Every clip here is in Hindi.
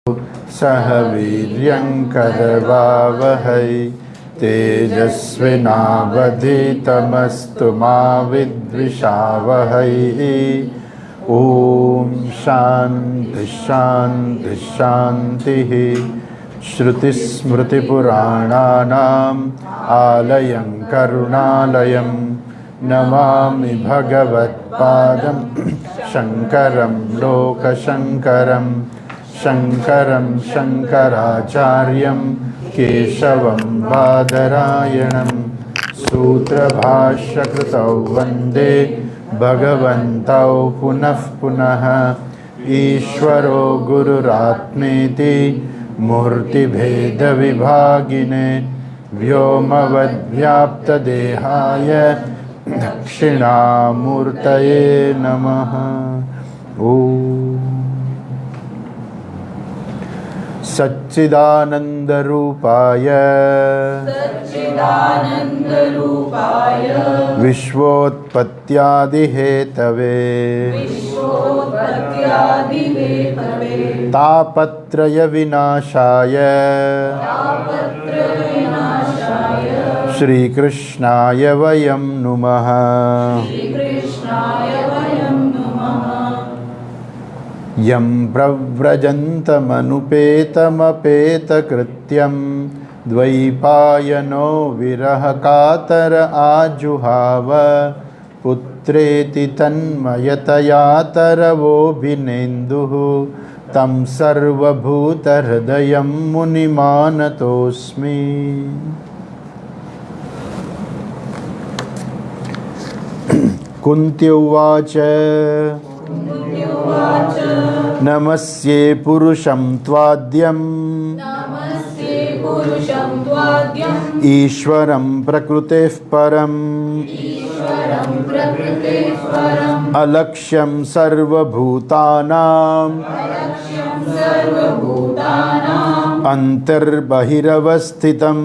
सह वीर्यङ्करवावहै तेजस्विनावधीतमस्तु मा विद्विषावहै। ॐ शान्ति शान्ति शान्तिः। श्रुतिस्मृतिपुराणानाम् आलयं करुणालयं नमामि भगवत्पादं शङ्करं लोकशङ्करं शङ्करं शङ्कराचार्यं केशवं बादरायणं सूत्रभाष्यकृतौ वन्दे भगवन्तौ पुनः पुनः। ईश्वरो गुरुरात्मेति मूर्तिभेदविभागिने व्योमवद्व्याप्तदेहाय दक्षिणामूर्तये नमः। सच्चिदानन्दरूपाय विश्वोत्पत्त्यादिहेतवे तापत्रयविनाशाय श्रीकृष्णाय वयं नुमः। यं प्रव्रजन्तमनुपेतमपेतकृत्यं द्वैपायनो विरहकातर आजुहाव पुत्रेति तन्मयतया तरवोऽभिनेन्दुः तं सर्वभूतहृदयं मुनिमानतोऽस्मि। कुन्ती उवाच नमस्ये पुरुषं त्वाद्यम् ईश्वरं प्रकृतेः परम् अलक्ष्यं सर्वभूतानां अन्तर्बहिरवस्थितम्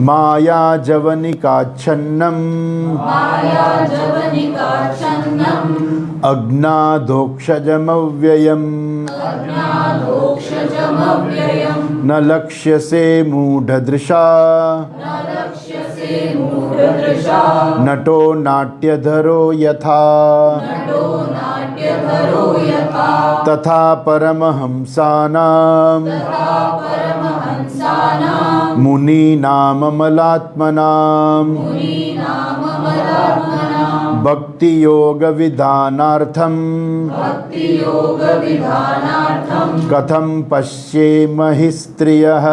मायाजवनिकाच्छन्नम् अज्ञादोक्षजमव्ययम् न लक्ष्यसे मूढदृशा नटो नाट्यधरो यथा तथा परमहंसानां मुनीनाममलात्मनां भक्तियोगविधानार्थं कथं पश्येमहि स्त्रियः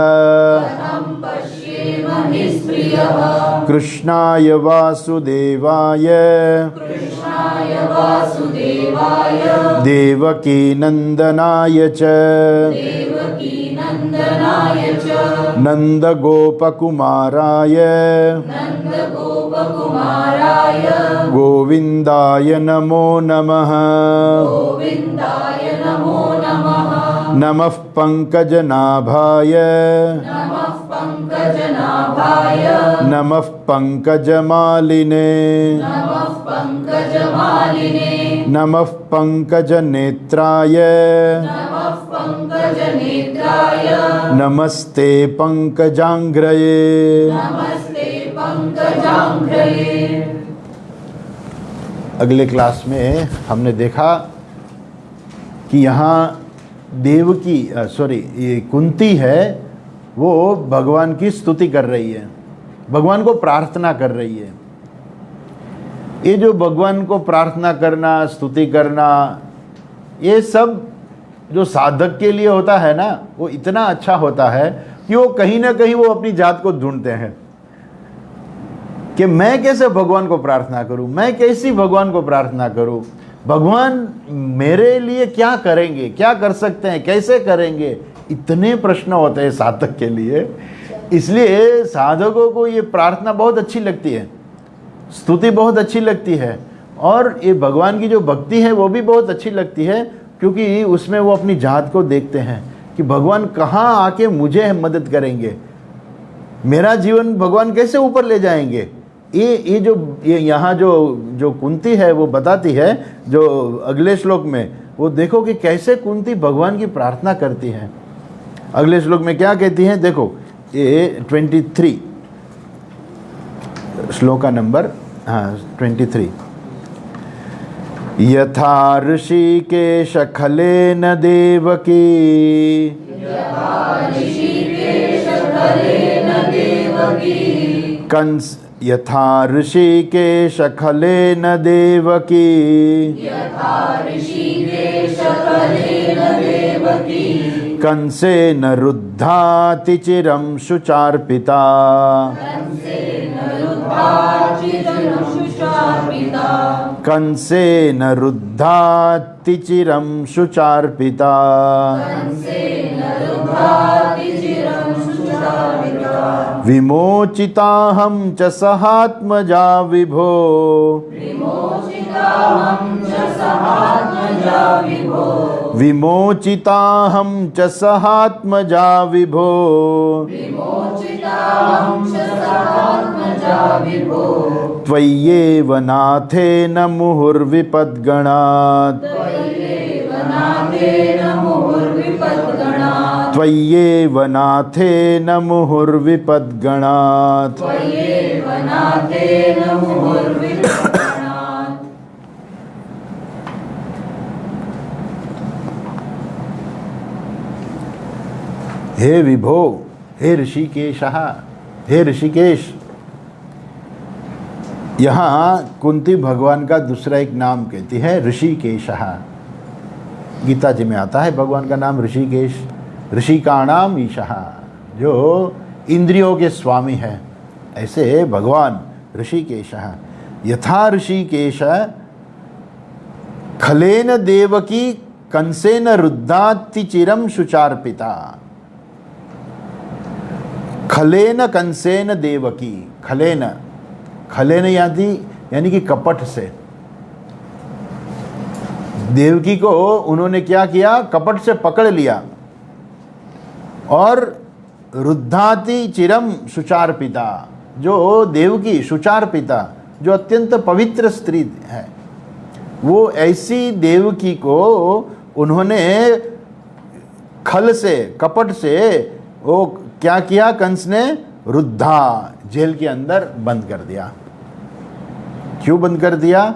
कृष्णाय वासुदेवाय देवकीनन्दनाय च नन्दगोपकुमाराय गोविन्दाय नमो नमः। नमः पङ्कजनाभाय नमः पङ्कजमालिने नमः पङ्कजनेत्राय नमस्ते पङ्कजाङ्घ्रये। अगले क्लास में हमने देखा कि यहाँ देवकी ये कुंती है, वो भगवान की स्तुति कर रही है, भगवान को प्रार्थना कर रही है। ये जो भगवान को प्रार्थना करना, स्तुति करना, ये सब जो साधक के लिए होता है ना, वो इतना अच्छा होता है कि वो कहीं ना कहीं वो अपनी जात को ढूंढते हैं कि मैं कैसे भगवान को प्रार्थना करूं, मैं कैसी भगवान को प्रार्थना करूं, भगवान मेरे लिए क्या करेंगे, क्या कर सकते हैं, कैसे करेंगे। इतने प्रश्न होते हैं साधक के लिए। इसलिए साधकों को ये प्रार्थना बहुत अच्छी लगती है, स्तुति बहुत अच्छी लगती है, और ये भगवान की जो भक्ति है वो भी बहुत अच्छी लगती है, क्योंकि उसमें वो अपनी जात को देखते हैं कि भगवान कहाँ आके मुझे मदद करेंगे, मेरा जीवन भगवान कैसे ऊपर ले जाएंगे। ये जो यहाँ जो कुंती है वो बताती है, जो अगले श्लोक में वो देखो कि कैसे कुंती भगवान की प्रार्थना करती हैं। अगले श्लोक में क्या कहती हैं, देखो ये 23 श्लोक का नंबर, हाँ 23। यथा ऋषिकेश खलेन देवकी कंस, यथा ऋषिकेश खलेन देवकी कंसेन रुद्धाति चिरं शुचार्पिता कंसेन रुद्धाति चिरं शुचार्पिता विमोचिताहं च सहात्मजा विभो विमोचिताहं च सहात्मजा विभो त्वय्येव नाथेन मुहुर्विपद्गणात् त्वय्येव नाथेन मुहुर्विपद्गणात्। हे विभो, हे ऋषिकेश, हे ऋषिकेश। यहाँ कुंती भगवान का दूसरा एक नाम कहती है ऋषिकेश। गीता जी में आता है भगवान का नाम ऋषिकेश, ऋषिकाणाम ईशः, जो इंद्रियों के स्वामी है, ऐसे भगवान ऋषिकेश। यथा ऋषिकेश खलेन देवकी कंसेन रुद्धाति चिरम शुचार्पिता। खलेन कंसेन देवकी, खलेन, खलेन यानी कि कपट से। देवकी को उन्होंने क्या किया, कपट से पकड़ लिया और रुद्धाति चिरम शुचार पिता, जो देवकी शुचार पिता, जो अत्यंत पवित्र स्त्री है, वो ऐसी देवकी को उन्होंने खल से, कपट से वो क्या किया, कंस ने रुद्धा, जेल के अंदर बंद कर दिया। क्यों बंद कर दिया?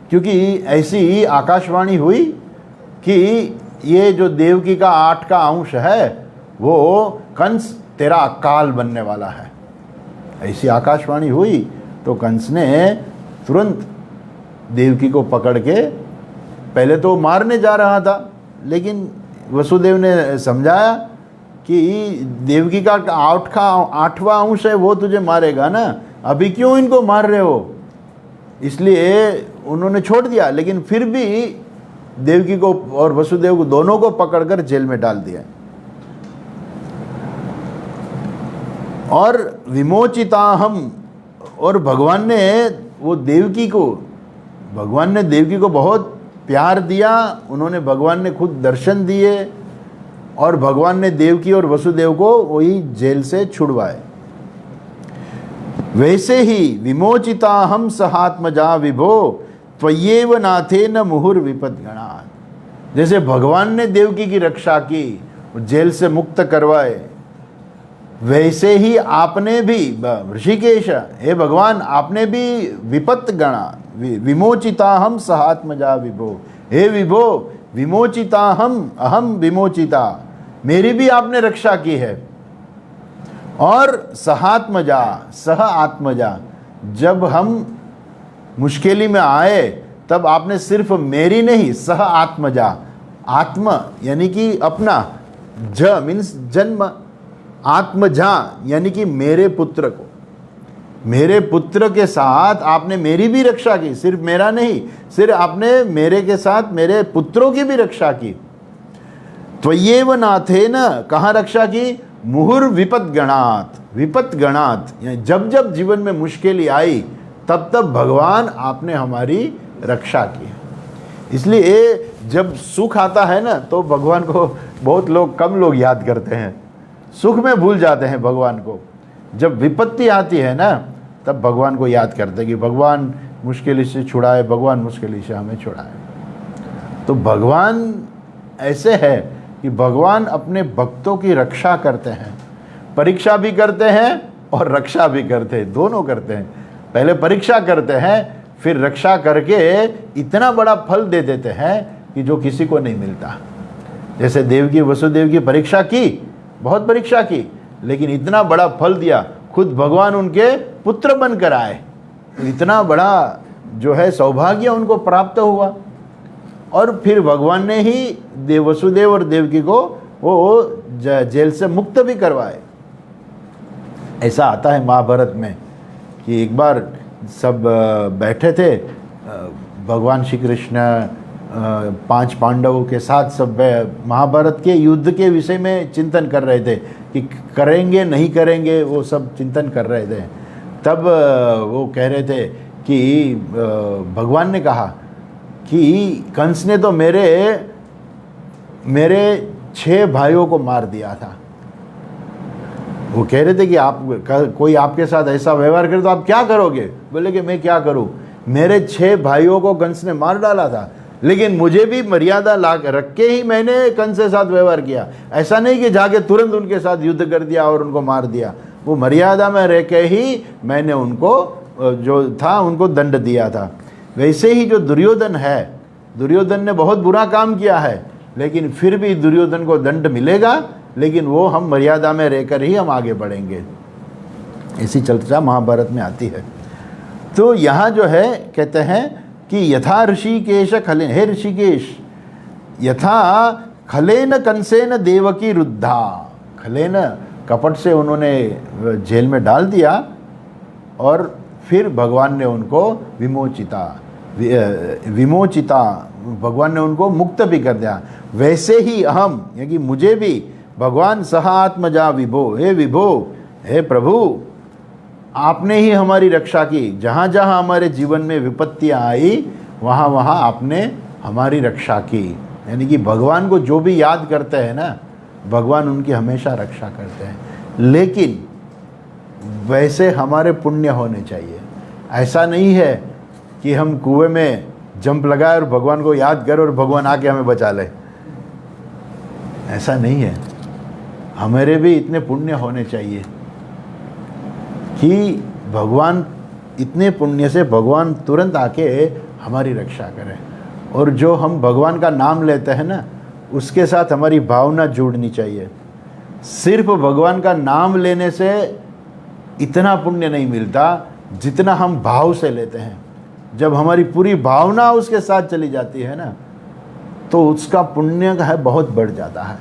क्योंकि ऐसी आकाशवाणी हुई कि ये जो देवकी का 8 का अंश है वो कंस तेरा अकाल बनने वाला है। ऐसी आकाशवाणी हुई तो कंस ने तुरंत देवकी को पकड़ के, पहले तो मारने जा रहा था, लेकिन वसुदेव ने समझाया कि देवकी का 8वां अंश है, वो तुझे मारेगा ना, अभी क्यों इनको मार रहे हो? इसलिए उन्होंने छोड़ दिया, लेकिन फिर भी देवकी को और वसुदेव को दोनों को पकड़कर जेल में डाल दिया। और विमोचिताहम, और भगवान ने वो देवकी को, भगवान ने देवकी को बहुत प्यार दिया, उन्होंने, भगवान ने खुद दर्शन दिए और भगवान ने देवकी और वसुदेव को वही जेल से छुड़वाए। वैसे ही विमोचिताहम सहात्मजा विभो त्वय्येव नाथेन मुहुर्विपद्गणात्। जैसे भगवान ने देवकी की रक्षा की, जेल से मुक्त करवाए, वैसे ही आपने भी, ऋषिकेश, हे भगवान, आपने भी विपत्त गणा, विमोचिताहम सहात्मजा विभो, हे विभो विमोचिताहम अहम विमोचिता, मेरी भी आपने रक्षा की है। और सहात्मजा, सह आत्मजा, जब हम मुश्किली में आए तब आपने सिर्फ मेरी नहीं, सह आत्मजा, आत्म यानी कि अपना, ज मीन्स जन्म, आत्मजा यानी कि मेरे पुत्र को, मेरे पुत्र के साथ आपने मेरी भी रक्षा की, सिर्फ मेरा नहीं, सिर्फ आपने मेरे के साथ मेरे पुत्रों की भी रक्षा की। त्वय्येव नाथेन, कहाँ रक्षा की? मुहुर विपद्गणात्, विपद्गणात्, जब जब जीवन में मुश्किल आई तब तब भगवान आपने हमारी रक्षा की। इसलिए जब सुख आता है ना तो भगवान को बहुत लोग, कम लोग याद करते हैं, सुख में भूल जाते हैं भगवान को। जब विपत्ति आती है ना तब भगवान को याद करते हैं कि भगवान मुश्किल से छुड़ाए, भगवान मुश्किल से हमें छुड़ाए। तो भगवान ऐसे है कि भगवान अपने भक्तों की रक्षा करते हैं, परीक्षा भी करते हैं और रक्षा भी करते हैं, दोनों करते हैं। पहले परीक्षा करते हैं, फिर रक्षा करके इतना बड़ा फल दे देते हैं कि जो किसी को नहीं मिलता। जैसे देवकी वसुदेव की परीक्षा की, बहुत परीक्षा की, लेकिन इतना बड़ा फल दिया, खुद भगवान उनके पुत्र बनकर आए। तो इतना बड़ा जो है सौभाग्य उनको प्राप्त हुआ। और फिर भगवान ने ही वसुदेव और देवकी को वो जेल से मुक्त भी करवाए। ऐसा आता है महाभारत में कि एक बार सब बैठे थे, भगवान श्री कृष्ण 5 पांडवों के साथ सब महाभारत के युद्ध के विषय में चिंतन कर रहे थे कि करेंगे नहीं करेंगे, वो सब चिंतन कर रहे थे। तब वो कह रहे थे कि भगवान ने कहा कि कंस ने तो मेरे 6 भाइयों को मार दिया था। वो कह रहे थे कि आप कोई आपके साथ ऐसा व्यवहार करे तो आप क्या करोगे? बोले कि मैं क्या करूं, मेरे 6 भाइयों को कंस ने मार डाला था, लेकिन मुझे भी मर्यादा ला रख के ही मैंने कंस के साथ व्यवहार किया। ऐसा नहीं कि जाके तुरंत उनके साथ युद्ध कर दिया और उनको मार दिया। वो मर्यादा में रह के ही मैंने उनको जो था उनको दंड दिया था। वैसे ही जो दुर्योधन है, दुर्योधन ने बहुत बुरा काम किया है, लेकिन फिर भी दुर्योधन को दंड मिलेगा, लेकिन वो हम मर्यादा में रहकर ही हम आगे बढ़ेंगे। ऐसी चर्चा महाभारत में आती है। तो यहाँ जो है कहते हैं कि यथा ऋषिकेश खलेन, हे ऋषिकेश, यथा खलेन कंसेन देवकी रुद्धा। खलेन कपट से उन्होंने जेल में डाल दिया और फिर भगवान ने उनको विमोचिता भगवान ने उनको मुक्त भी कर दिया। वैसे ही अहम, यानी मुझे भी भगवान सह आत्मजा विभो, हे विभो, हे प्रभु, आपने ही हमारी रक्षा की। जहाँ जहाँ हमारे जीवन में विपत्तियाँ आई, वहाँ वहाँ आपने हमारी रक्षा की। यानी कि भगवान को जो भी याद करते हैं ना, भगवान उनकी हमेशा रक्षा करते हैं। लेकिन वैसे हमारे पुण्य होने चाहिए। ऐसा नहीं है कि हम कुएं में जंप लगाए और भगवान को याद करें और भगवान आके हमें बचा ले। ऐसा नहीं है। हमारे भी इतने पुण्य होने चाहिए कि भगवान, इतने पुण्य से भगवान तुरंत आके हमारी रक्षा करें। और जो हम भगवान का नाम लेते हैं ना, उसके साथ हमारी भावना जुड़नी चाहिए। सिर्फ भगवान का नाम लेने से इतना पुण्य नहीं मिलता जितना हम भाव से लेते हैं। जब हमारी पूरी भावना उसके साथ चली जाती है ना, तो उसका पुण्य का है बहुत बढ़ जाता है।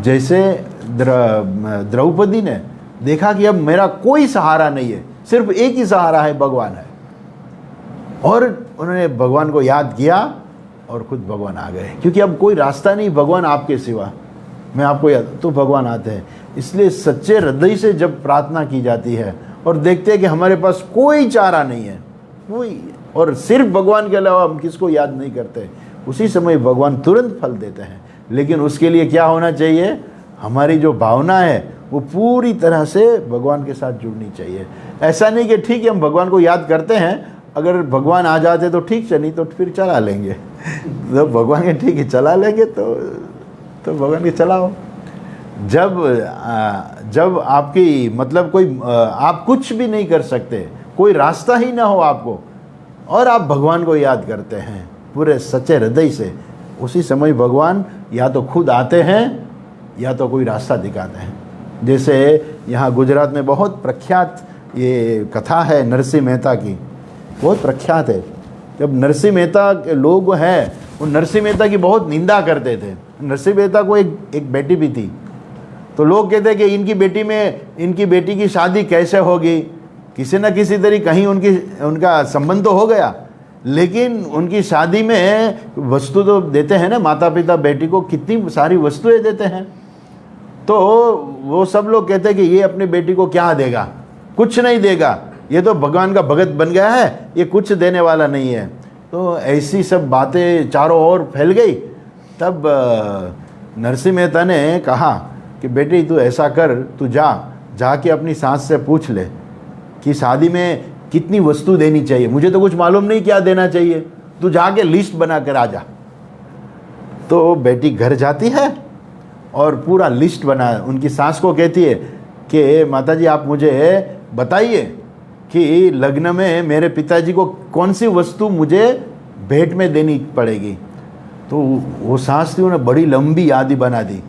जैसे द्रौपदी ने देखा कि अब मेरा कोई सहारा नहीं है, सिर्फ एक ही सहारा है, भगवान है, और उन्होंने भगवान को याद किया और खुद भगवान आ गए। क्योंकि अब कोई रास्ता नहीं भगवान आपके सिवा, मैं आपको याद, तो भगवान आते हैं। इसलिए सच्चे हृदय से जब प्रार्थना की जाती है और देखते हैं कि हमारे पास कोई चारा नहीं है, कोई, और सिर्फ भगवान के अलावा हम किसको याद नहीं करते, उसी समय भगवान तुरंत फल देते हैं। लेकिन उसके लिए क्या होना चाहिए? हमारी जो भावना है वो पूरी तरह से भगवान के साथ जुड़नी चाहिए। ऐसा नहीं कि ठीक है हम भगवान को याद करते हैं, अगर भगवान आ जाते तो ठीक है, नहीं तो फिर चला लेंगे। तो भगवान के ठीक है चला लेंगे तो भगवान के चलाओ। जब आपकी मतलब कोई आप कुछ भी नहीं कर सकते, कोई रास्ता ही ना हो आपको, और आप भगवान को याद करते हैं पूरे सच्चे हृदय से, उसी समय भगवान या तो खुद आते हैं या तो कोई रास्ता दिखाते हैं। जैसे यहाँ गुजरात में बहुत प्रख्यात ये कथा है नरसिंह मेहता की, बहुत प्रख्यात है। जब नरसिंह मेहता के लोग हैं, वो नरसिंह मेहता की बहुत निंदा करते थे। नरसिंह मेहता को एक बेटी भी थी, तो लोग कहते कि इनकी बेटी की शादी कैसे होगी, किसी न किसी तरीके कहीं उनका संबंध तो हो गया, लेकिन उनकी शादी में वस्तु तो देते हैं ना, माता पिता बेटी को कितनी सारी वस्तुएं देते हैं। तो वो सब लोग कहते हैं कि ये अपनी बेटी को क्या देगा, कुछ नहीं देगा, ये तो भगवान का भगत बन गया है, ये कुछ देने वाला नहीं है। तो ऐसी सब बातें चारों ओर फैल गई। तब नरसिंह मेहता ने कहा कि बेटी तू ऐसा कर, तू जाके अपनी सास से पूछ ले कि शादी में कितनी वस्तु देनी चाहिए, मुझे तो कुछ मालूम नहीं क्या देना चाहिए, तू जाके लिस्ट बना कर आ जा। तो बेटी घर जाती है और पूरा लिस्ट बना, उनकी सास को कहती है कि माताजी आप मुझे बताइए कि लग्न में मेरे पिताजी को कौन सी वस्तु मुझे भेंट में देनी पड़ेगी। तो वो सास थी, उन्हें बड़ी लंबी यादी बना दी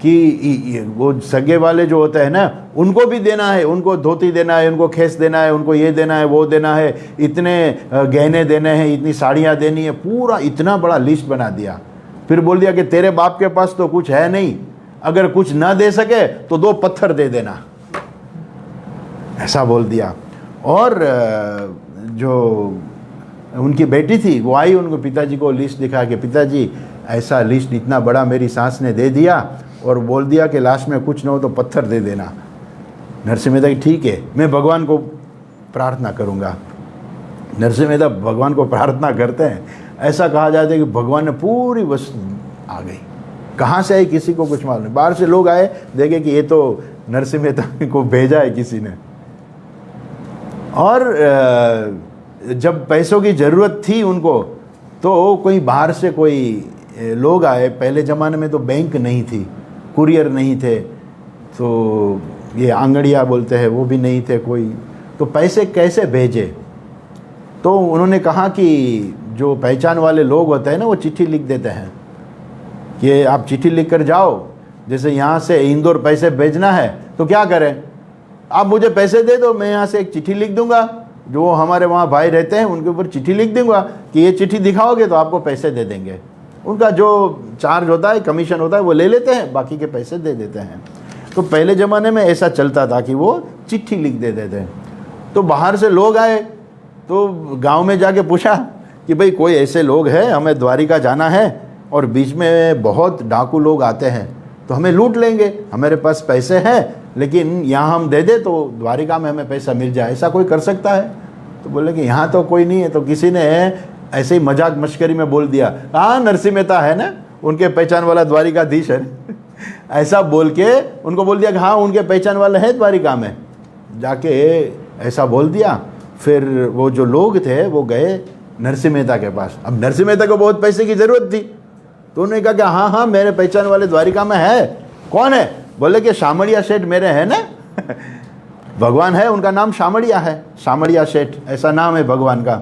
कि वो सगे वाले जो होते हैं ना, उनको भी देना है, उनको धोती देना है, उनको खेस देना है, उनको ये देना है, वो देना है, इतने गहने देने हैं, इतनी साड़ियाँ देनी है, पूरा इतना बड़ा लिस्ट बना दिया। फिर बोल दिया कि तेरे बाप के पास तो कुछ है नहीं, अगर कुछ ना दे सके तो 2 पत्थर दे देना, ऐसा बोल दिया। और जो उनकी बेटी थी वो आई, उनको पिताजी को लिस्ट दिखा के पिताजी ऐसा लिस्ट इतना बड़ा मेरी सास ने दे दिया और बोल दिया कि लास्ट में कुछ ना हो तो पत्थर दे देना। नरसिंह मेहता की ठीक है, मैं भगवान को प्रार्थना करूँगा। नरसिंह मेहता भगवान को प्रार्थना करते हैं, ऐसा कहा जाता है कि भगवान ने पूरी वस्तु आ गई। कहाँ से आई किसी को कुछ मालूम नहीं, बाहर से लोग आए देखे कि ये तो नरसिंह मेहता को भेजा है किसी ने। और जब पैसों की ज़रूरत थी उनको, तो कोई बाहर से कोई लोग आए। पहले ज़माने में तो बैंक नहीं थी, कुरियर नहीं थे, तो ये आंगड़िया बोलते हैं वो भी नहीं थे कोई, तो पैसे कैसे भेजे। तो उन्होंने कहा कि जो पहचान वाले लोग होते हैं ना, वो चिट्ठी लिख देते हैं कि आप चिट्ठी लिख कर जाओ, जैसे यहाँ से इंदौर पैसे भेजना है तो क्या करें, आप मुझे पैसे दे दो, मैं यहाँ से एक चिट्ठी लिख दूंगा, जो हमारे वहाँ भाई रहते हैं उनके ऊपर चिट्ठी लिख दूंगा कि ये चिट्ठी दिखाओगे तो आपको पैसे दे देंगे। उनका जो चार्ज होता है, कमीशन होता है, वो ले लेते हैं, बाकी के पैसे दे देते हैं। तो पहले ज़माने में ऐसा चलता था कि वो चिट्ठी लिख देते थे। तो बाहर से लोग आए, तो गांव में जाके पूछा कि भाई कोई ऐसे लोग हैं, हमें द्वारिका जाना है और बीच में बहुत डाकू लोग आते हैं, तो हमें लूट लेंगे, हमारे पास पैसे हैं लेकिन यहाँ हम दे दे तो द्वारिका में हमें पैसा मिल जाए, ऐसा कोई कर सकता है। तो बोले कि यहाँ तो कोई नहीं है। तो किसी ने ऐसे ही मजाक मश्करी में बोल दिया, हाँ नरसिंह मेहता है ना, उनके पहचान वाला द्वारिकाधीश है ऐसा बोल के उनको बोल दिया कि हाँ उनके पहचान वाले हैं द्वारिका में, जाके ऐसा बोल दिया। फिर वो जो लोग थे वो गए नरसिंह मेहता के पास। अब नरसिंह मेहता को बहुत पैसे की ज़रूरत थी, तो उन्होंने कहा कि हाँ हाँ मेरे पहचान वाले द्वारिका में है। कौन है? बोले कि शामड़िया सेठ मेरे है ना भगवान है, उनका नाम शामड़िया है, शामड़िया सेठ ऐसा नाम है भगवान का।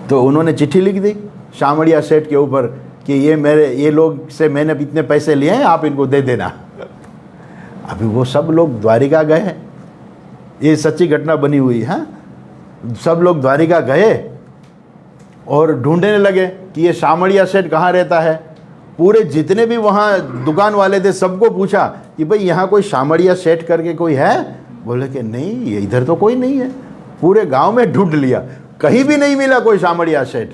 तो उन्होंने चिट्ठी लिख दी शामड़िया सेठ के ऊपर कि ये लोग से मैंने इतने पैसे लिए हैं, आप इनको दे देना। अभी वो सब लोग द्वारिका गए, ये सच्ची घटना बनी हुई है। सब लोग द्वारिका गए और ढूंढने लगे कि ये शामड़िया सेठ कहाँ रहता है। पूरे जितने भी वहाँ दुकान वाले थे सबको पूछा कि भाई यहाँ कोई शामड़िया सेठ करके कोई है? बोले कि नहीं, ये इधर तो कोई नहीं है। पूरे गांव में ढूंढ लिया, कहीं भी नहीं मिला कोई शामड़िया सेठ।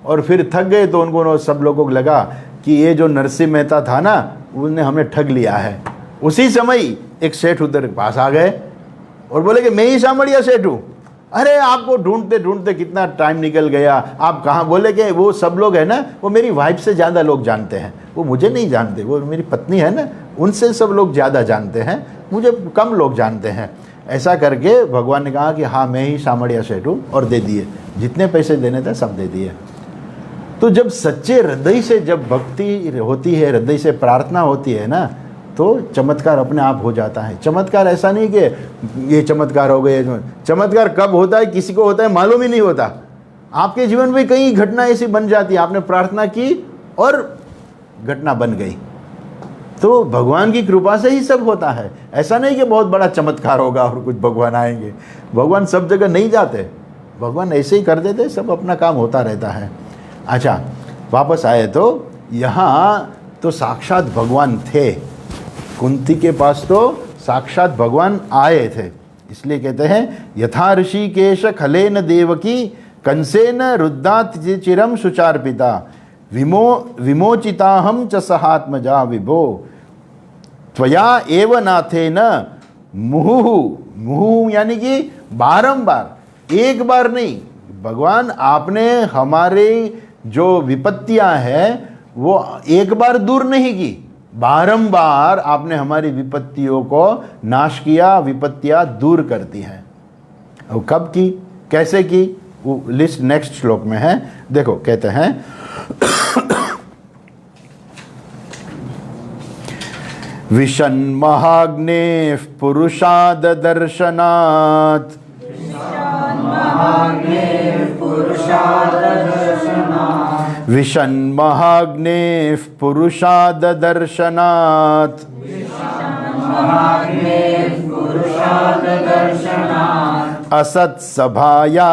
और फिर थक गए, तो उनको सब लोगों को लगा कि ये जो नरसिंह मेहता था ना, उसने हमें ठग लिया है। उसी समय एक सेठ उधर पास आ गए और बोले कि मैं ही शामड़िया सेठ हूँ। अरे आपको ढूंढते ढूंढते कितना टाइम निकल गया, आप कहाँ? बोले कि वो सब लोग है ना, वो मेरी वाइफ से ज़्यादा लोग जानते हैं, वो मुझे नहीं जानते, वो मेरी पत्नी है ना, उनसे सब लोग ज़्यादा जानते हैं, मुझे कम लोग जानते हैं। ऐसा करके भगवान ने कहा कि हाँ मैं ही शामड़िया सेठ हूँ, और दे दिए, जितने पैसे देने थे सब दे दिए। तो जब सच्चे हृदय से जब भक्ति होती है, हृदय से प्रार्थना होती है ना, तो चमत्कार अपने आप हो जाता है। चमत्कार ऐसा नहीं कि ये चमत्कार हो गए, चमत्कार कब होता है किसी को होता है मालूम ही नहीं होता। आपके जीवन में कई घटना ऐसी बन जाती है, आपने प्रार्थना की और घटना बन गई। तो भगवान की कृपा से ही सब होता है। ऐसा नहीं कि बहुत बड़ा चमत्कार होगा और कुछ भगवान आएंगे। भगवान सब जगह नहीं जाते, भगवान ऐसे ही कर देते, सब अपना काम होता रहता है। अच्छा, वापस आए तो यहाँ तो साक्षात भगवान थे, कुंती के पास तो साक्षात भगवान आए थे। इसलिए कहते हैं यथा ऋषिकेश खलेन देवकी कंसेन रुद्धात चिरम सुचार्पिता विमोचिताहम च सहात्मजा विभो त्वया एव नाथेन मुहुः। मुहुः यानी कि बारंबार, एक बार नहीं, भगवान आपने हमारे जो विपत्तियां हैं वो एक बार दूर नहीं की, बारंबार आपने हमारी विपत्तियों को नाश किया, विपत्तियां दूर करती हैं। और कब की, कैसे की, वो लिस्ट नेक्स्ट श्लोक में है। देखो कहते हैं विषन्महाग्नेः पुरुषाददर्शनात् विषन्महाग्नेः पुरुषाददर्शनात् असत्सभाया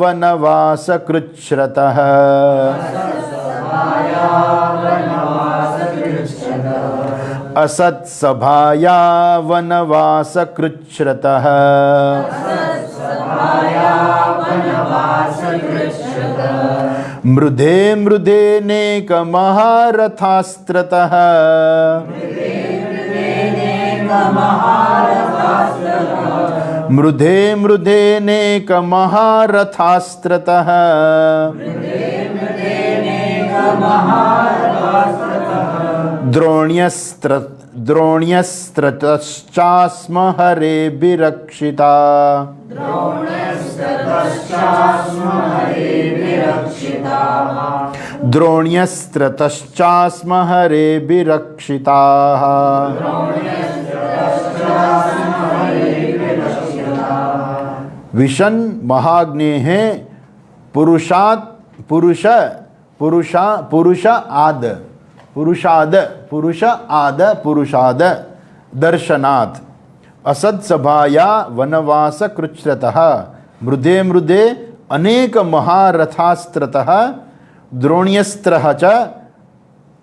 वनवासकृच्छ्रतः असत्सभाया वनवासकृच्छ्रतः मृधे मृधेनेकमहारथास्त्रतः मृधे मृधेनेकमहारथास्त्रतः द्रोण्यस्त्रतश्चास्म हरेभिरक्षिता द्रोण्यस्त्रतश्चास्म हरेभिरक्षिताः विषन् महाग्नेः पुरुषात् पुरुष पुरुषा पुरुष आद पुरुषाद पुरुष आद पुरुषाद दर्शनात् असत्सभाया वनवास कृच्छ्रतः मृधे मृधे अनेक महारथास्त्रतः द्रोण्यस्त्रः च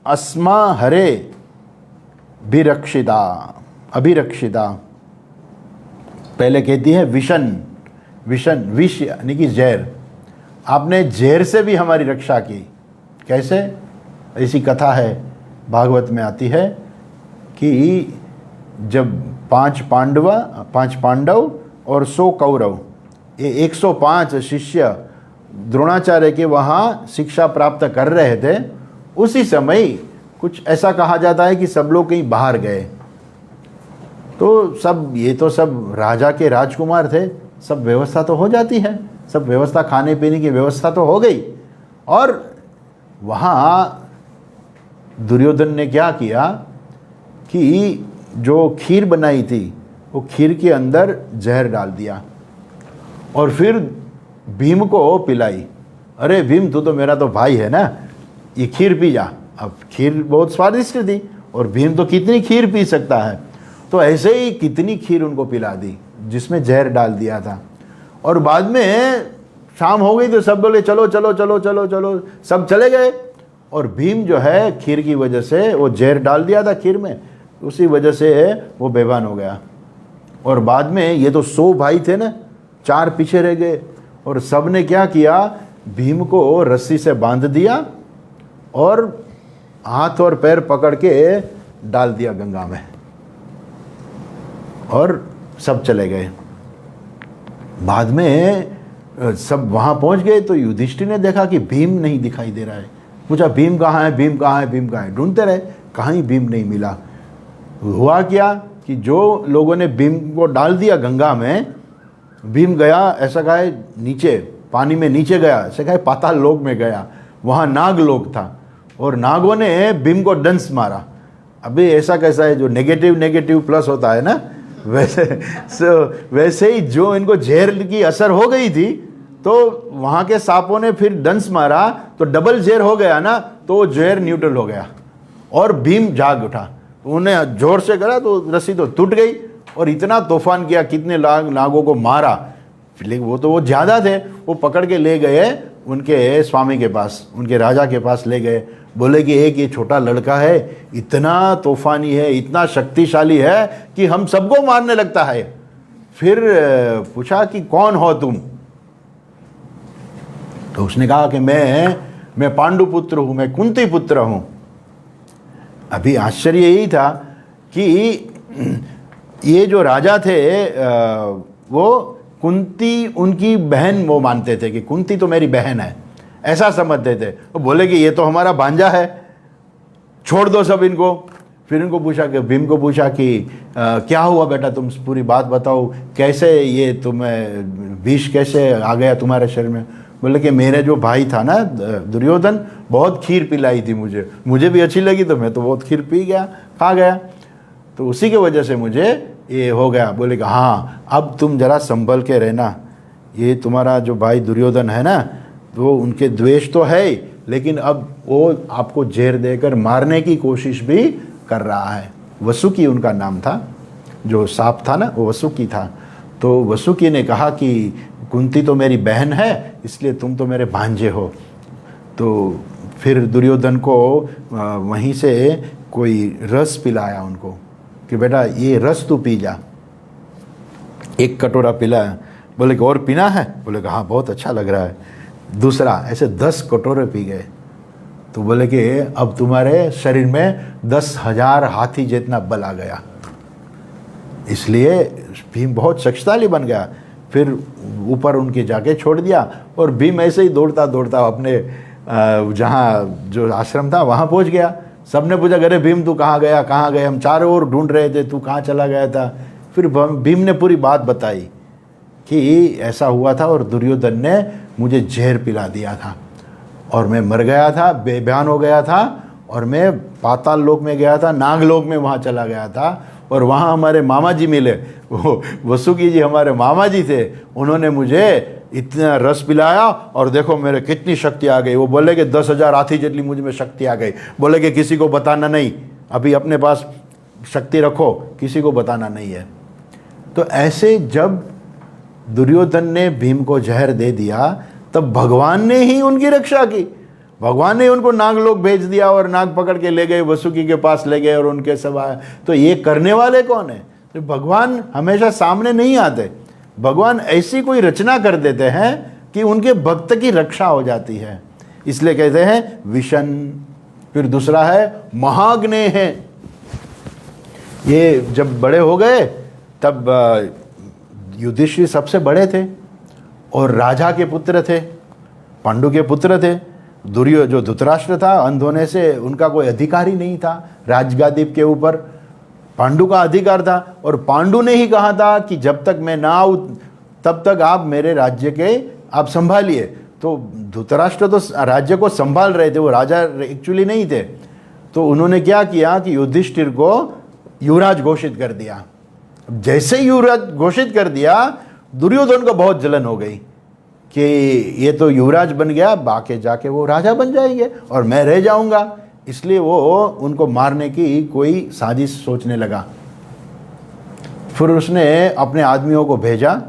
अस्मा हरे भिरक्षिता अभिरक्षिता। पहले कहती है विषन विषन विष यानी कि जहर, आपने जहर से भी हमारी रक्षा की। कैसे? ऐसी कथा है भागवत में आती है कि जब 5 पांडव और 100 कौरव, ये 105 शिष्य द्रोणाचार्य के वहाँ शिक्षा प्राप्त कर रहे थे, उसी समय कुछ ऐसा कहा जाता है कि सब लोग कहीं बाहर गए। तो सब ये तो सब राजा के राजकुमार थे, सब व्यवस्था तो हो जाती है, सब व्यवस्था खाने पीने की व्यवस्था तो हो गई। और वहाँ दुर्योधन ने क्या किया कि जो खीर बनाई थी वो खीर के अंदर जहर डाल दिया और फिर भीम को पिलाई। अरे भीम, तू तो मेरा तो भाई है ना, ये खीर पी जा। अब खीर बहुत स्वादिष्ट थी और भीम तो कितनी खीर पी सकता है, तो ऐसे ही कितनी खीर उनको पिला दी जिसमें जहर डाल दिया था। और बाद में शाम हो गई तो सब बोले चलो चलो चलो चलो चलो, सब चले गए। और भीम जो है खीर की वजह से, वो जहर डाल दिया था खीर में, उसी वजह से वो बेभान हो गया। और बाद में ये तो 100 भाई थे ना, 4 पीछे रह गए। और सब ने क्या किया, भीम को रस्सी से बांध दिया और हाथ और पैर पकड़ के डाल दिया गंगा में और सब चले गए। बाद में सब वहाँ पहुँच गए तो युधिष्ठिर ने देखा कि भीम नहीं दिखाई दे रहा है। पूछा भीम कहाँ है, भीम कहाँ है, भीम कहाँ है? ढूंढते रहे, कहीं भीम नहीं मिला। हुआ क्या कि जो लोगों ने भीम को डाल दिया गंगा में, भीम गया, ऐसा कहा है नीचे पानी में नीचे गया, ऐसा कहा है पाताल लोक में गया, वहाँ नाग लोक था और नागों ने भीम को डंस मारा। अभी ऐसा कैसा है, जो नेगेटिव नेगेटिव प्लस होता है ना, वैसे ही जो इनको जहर की असर हो गई थी तो वहाँ के सांपों ने फिर डंस मारा तो डबल जहर हो गया ना, तो जहर न्यूट्रल हो गया और भीम जाग उठा। उन्हें जोर से करा तो रस्सी तो टूट गई और इतना तूफान किया, कितने नागों को मारा। लेकिन वो ज़्यादा थे, वो पकड़ के ले गए उनके स्वामी के पास, उनके राजा के पास ले गए। बोले कि एक ये छोटा लड़का है, इतना तूफानी है, इतना शक्तिशाली है कि हम सबको मारने लगता है। फिर पूछा कि कौन हो तुम? तो उसने कहा कि मैं पांडु पुत्र हूँ, मैं कुंती पुत्र हूँ। अभी आश्चर्य यही था कि ये जो राजा थे वो कुंती उनकी बहन वो मानते थे कि कुंती तो मेरी बहन है, ऐसा समझते थे। वो बोले कि ये तो हमारा भांजा है, छोड़ दो सब इनको। फिर इनको पूछा कि भीम को पूछा कि क्या हुआ बेटा, तुम पूरी बात बताओ, कैसे ये तुम्हें विष कैसे आ गया तुम्हारे शरीर में? बोले कि मेरे जो भाई था ना दुर्योधन, बहुत खीर पिलाई थी मुझे भी अच्छी लगी तो मैं तो बहुत खीर पी गया, खा गया। तो उसी की वजह से मुझे ये हो गया। बोले कि हाँ अब तुम जरा संभल के रहना, ये तुम्हारा जो भाई दुर्योधन है ना, वो उनके द्वेष तो है ही, लेकिन अब वो आपको जहर देकर मारने की कोशिश भी कर रहा है। वसुकी उनका नाम था, जो सांप था ना वो वसुकी था। तो वसुकी ने कहा कि कुंती तो मेरी बहन है, इसलिए तुम तो मेरे भांजे हो। तो फिर दुर्योधन को वहीं से कोई रस पिलाया उनको कि बेटा ये रस तू पी जा। एक कटोरा पिलाया, बोले कि और पीना है? बोले कि हाँ बहुत अच्छा लग रहा है। दूसरा, ऐसे 10 कटोरे पी गए। तो बोले कि अब तुम्हारे शरीर में 10,000 हाथी जितना बल आ गया। इसलिए भीम बहुत शक्तिशाली बन गया। फिर ऊपर उनके जाके छोड़ दिया और भीम ऐसे ही दौड़ता दौड़ता अपने जहाँ जो आश्रम था वहाँ पहुँच गया। सबने पूछा अरे भीम तू कहाँ गया, कहाँ गए? हम चारों ओर ढूंढ रहे थे, तू कहाँ चला गया था? फिर भीम ने पूरी बात बताई कि ऐसा हुआ था और दुर्योधन ने मुझे जहर पिला दिया था और मैं मर गया था, बेबयान हो गया था और मैं पाताल लोक में गया था, नागलोक में वहाँ चला गया था और वहाँ हमारे मामा जी मिले। वो वसुकी जी हमारे मामा जी थे, उन्होंने मुझे इतना रस पिलाया और देखो मेरे कितनी शक्ति आ गई। वो बोले कि 10,000 हाथी जितनी मुझ में शक्ति आ गई। बोले कि किसी को बताना नहीं, अभी अपने पास शक्ति रखो, किसी को बताना नहीं है। तो ऐसे जब दुर्योधन ने भीम को जहर दे दिया तब भगवान ने ही उनकी रक्षा की। भगवान ने उनको नागलोक भेज दिया और नाग पकड़ के ले गए, वसुकी के पास ले गए और उनके सब आए। तो ये करने वाले कौन है? तो भगवान हमेशा सामने नहीं आते, भगवान ऐसी कोई रचना कर देते हैं कि उनके भक्त की रक्षा हो जाती है। इसलिए कहते हैं विशन। फिर दूसरा है महाग्नेय है। ये जब बड़े हो गए तब युधिष्ठिर सबसे बड़े थे और राजा के पुत्र थे, पांडु के पुत्र थे। जो धृतराष्ट्र था, अंध होने से उनका कोई अधिकार ही नहीं था राजगादी के ऊपर, पांडु का अधिकार था। और पांडु ने ही कहा था कि जब तक मैं ना आऊँ तब तक आप मेरे राज्य के आप संभालिए। तो धृतराष्ट्र तो राज्य को संभाल रहे थे, वो राजा एक्चुअली नहीं थे। तो उन्होंने क्या किया कि युधिष्ठिर को युवराज घोषित कर दिया। जैसे युवराज घोषित कर दिया, दुर्योधन को बहुत जलन हो गई कि ये तो युवराज बन गया, बाकी जाके वो राजा बन जाएंगे और मैं रह जाऊंगा। इसलिए वो उनको मारने की कोई साजिश सोचने लगा। फिर उसने अपने आदमियों को भेजा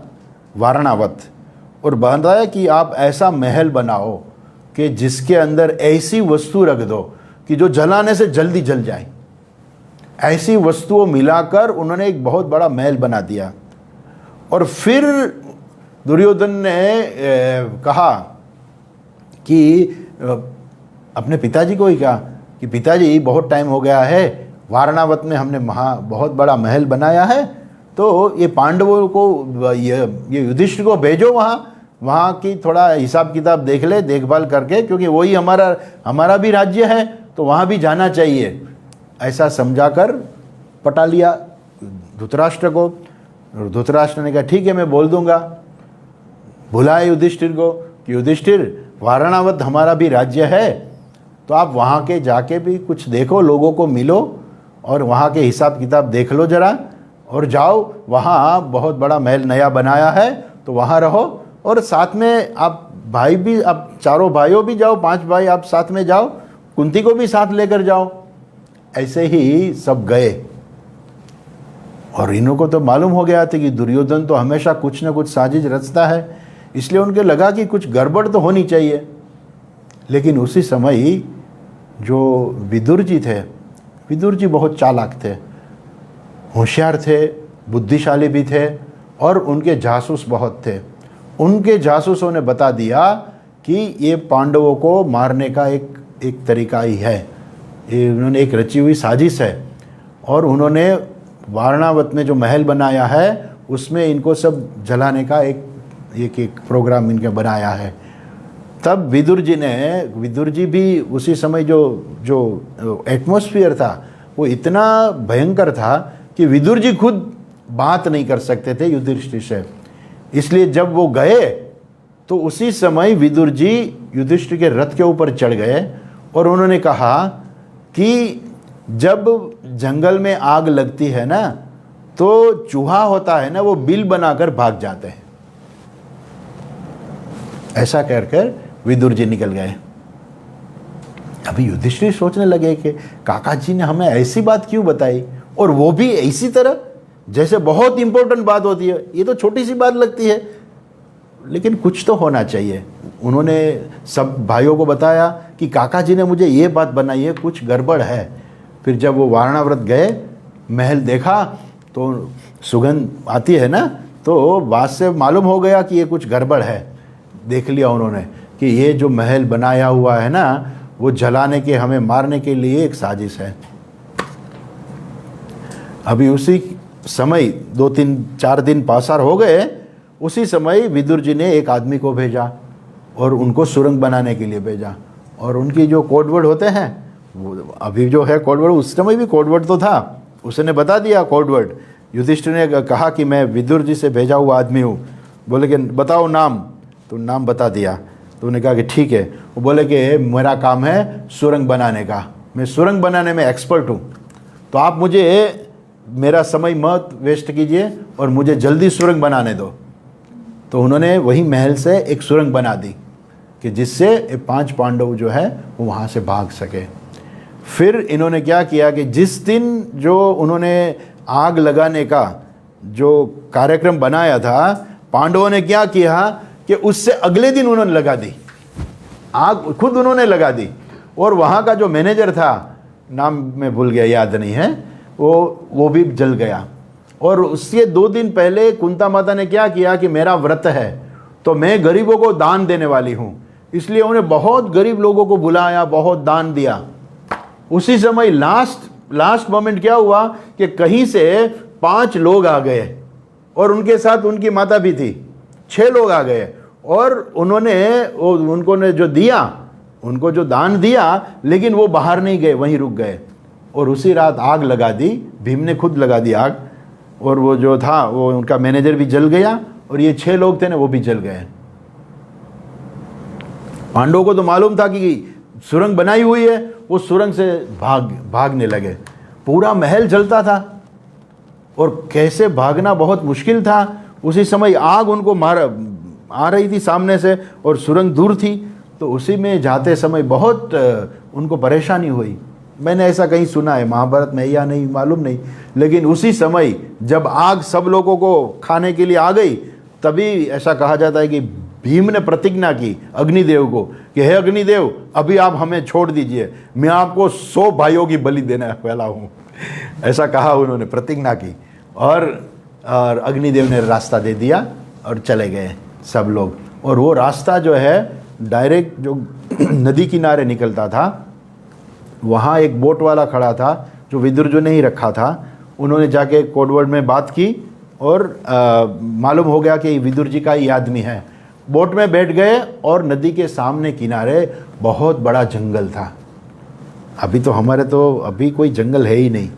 वारणावत और बताया कि आप ऐसा महल बनाओ कि जिसके अंदर ऐसी वस्तु रख दो कि जो जलाने से जल्दी जल जाए। ऐसी वस्तुओं मिलाकर उन्होंने एक बहुत बड़ा महल बना दिया। और फिर दुर्योधन ने कहा कि अपने पिताजी को ही कहा कि पिताजी बहुत टाइम हो गया है, वारणावत में हमने बहुत बड़ा महल बनाया है, तो ये पांडवों को ये युधिष्ठिर को भेजो वहाँ की थोड़ा हिसाब किताब देख ले, देखभाल करके, क्योंकि वही हमारा भी राज्य है तो वहाँ भी जाना चाहिए। ऐसा समझाकर पटा लिया धृतराष्ट्र को। धृतराष्ट्र ने कहा ठीक है मैं बोल दूंगा। बुलाए युधिष्ठिर को कि युधिष्ठिर वारणावत हमारा भी राज्य है, तो आप वहाँ के जाके भी कुछ देखो, लोगों को मिलो और वहाँ के हिसाब किताब देख लो ज़रा, और जाओ वहाँ बहुत बड़ा महल नया बनाया है तो वहाँ रहो। और साथ में आप भाई भी, आप चारों भाइयों भी जाओ, 5 भाई आप साथ में जाओ, कुंती को भी साथ लेकर जाओ। ऐसे ही सब गए और इन्हों को तो मालूम हो गया था कि दुर्योधन तो हमेशा कुछ न कुछ साजिश रचता है, इसलिए उनके लगा कि कुछ गड़बड़ तो होनी चाहिए। लेकिन उसी समय जो विदुर जी थे, विदुर जी बहुत चालाक थे, होशियार थे, बुद्धिशाली भी थे और उनके जासूस बहुत थे। उनके जासूसों ने बता दिया कि ये पांडवों को मारने का एक तरीका ही है, ये उन्होंने एक रची हुई साजिश है। और उन्होंने वारणावत में जो महल बनाया है उसमें इनको सब जलाने का एक प्रोग्राम इनके बनाया है। तब विदुर जी भी उसी समय जो एटमॉस्फेयर था वो इतना भयंकर था कि विदुर जी खुद बात नहीं कर सकते थे युधिष्ठिर से। इसलिए जब वो गए तो उसी समय विदुर जी युधिष्ठिर के रथ के ऊपर चढ़ गए और उन्होंने कहा कि जब जंगल में आग लगती है ना, तो चूहा होता है ना, वो बिल बनाकर भाग जाते हैं। ऐसा कहकर विदुर जी निकल गए। अभी युधिष्ठिर सोचने लगे कि काका जी ने हमें ऐसी बात क्यों बताई, और वो भी इसी तरह, जैसे बहुत इंपॉर्टेंट बात होती है। ये तो छोटी सी बात लगती है, लेकिन कुछ तो होना चाहिए। उन्होंने सब भाइयों को बताया कि काका जी ने मुझे ये बात बनाई है, कुछ गड़बड़ है। फिर जब वो वारणाव्रत गए, महल देखा, तो सुगंध आती है ना, तो बात से मालूम हो गया कि ये कुछ गड़बड़ है। देख लिया उन्होंने कि ये जो महल बनाया हुआ है ना, वो जलाने के, हमें मारने के लिए एक साजिश है। अभी उसी समय 2-3-4 दिन पासार हो गए, उसी समय विदुर जी ने एक आदमी को भेजा और उनको सुरंग बनाने के लिए भेजा। और उनकी जो कोडवर्ड होते हैं, वो अभी जो है कोडवर्ड, उस समय भी कोडवर्ड तो था, उसने बता दिया कोडवर्ड। युधिष्ठिर ने कहा कि मैं विदुर जी से भेजा हुआ आदमी हूँ। बोले कि बताओ नाम, तो नाम बता दिया। तो उन्होंने कहा कि ठीक है। वो बोले कि मेरा काम है सुरंग बनाने का, मैं सुरंग बनाने में एक्सपर्ट हूँ, तो आप मुझे मेरा समय मत वेस्ट कीजिए और मुझे जल्दी सुरंग बनाने दो। तो उन्होंने वही महल से एक सुरंग बना दी कि जिससे 5 पांडव जो है वो वहाँ से भाग सके। फिर इन्होंने क्या किया कि जिस दिन जो उन्होंने आग लगाने का जो कार्यक्रम बनाया था, पांडवों ने क्या किया कि उससे अगले दिन उन्होंने लगा दी आग, खुद उन्होंने लगा दी। और वहाँ का जो मैनेजर था, नाम मैं भूल गया, याद नहीं है, वो भी जल गया। और उससे 2 दिन पहले कुंता माता ने क्या किया कि मेरा व्रत है, तो मैं गरीबों को दान देने वाली हूँ, इसलिए उन्हें बहुत गरीब लोगों को बुलाया, बहुत दान दिया। उसी समय लास्ट मोमेंट क्या हुआ कि कहीं से 5 लोग आ गए और उनके साथ उनकी माता भी थी। 6 लोग आ गए और उनको ने जो दिया, उनको जो दान दिया, लेकिन वो बाहर नहीं गए, वहीं रुक गए। और उसी रात आग लगा दी, भीम ने खुद लगा दी आग। और वो जो था, वो उनका मैनेजर भी जल गया और ये 6 लोग थे ना, वो भी जल गए। पांडवों को तो मालूम था कि सुरंग बनाई हुई है, वो सुरंग से भागने लगे। पूरा महल जलता था और कैसे भागना बहुत मुश्किल था। उसी समय आग उनको आ रही थी सामने से और सुरंग दूर थी, तो उसी में जाते समय बहुत उनको परेशानी हुई। मैंने ऐसा कहीं सुना है, महाभारत में या नहीं मालूम नहीं, लेकिन उसी समय जब आग सब लोगों को खाने के लिए आ गई, तभी ऐसा कहा जाता है कि भीम ने प्रतिज्ञा की अग्निदेव को कि हे अग्निदेव, अभी आप हमें छोड़ दीजिए, मैं आपको 100 भाइयों की बलि देने वाला हूँ। ऐसा कहा उन्होंने, प्रतिज्ञा की। और अग्निदेव ने रास्ता दे दिया और चले गए सब लोग। और वो रास्ता जो है डायरेक्ट जो नदी किनारे निकलता था, वहाँ एक बोट वाला खड़ा था जो विदुर जो नहीं रखा था। उन्होंने जाके कोडवर्ड में बात की और मालूम हो गया कि विदुर जी का ही आदमी है। बोट में बैठ गए और नदी के सामने किनारे बहुत बड़ा जंगल था। अभी तो हमारे तो अभी कोई जंगल है ही नहीं,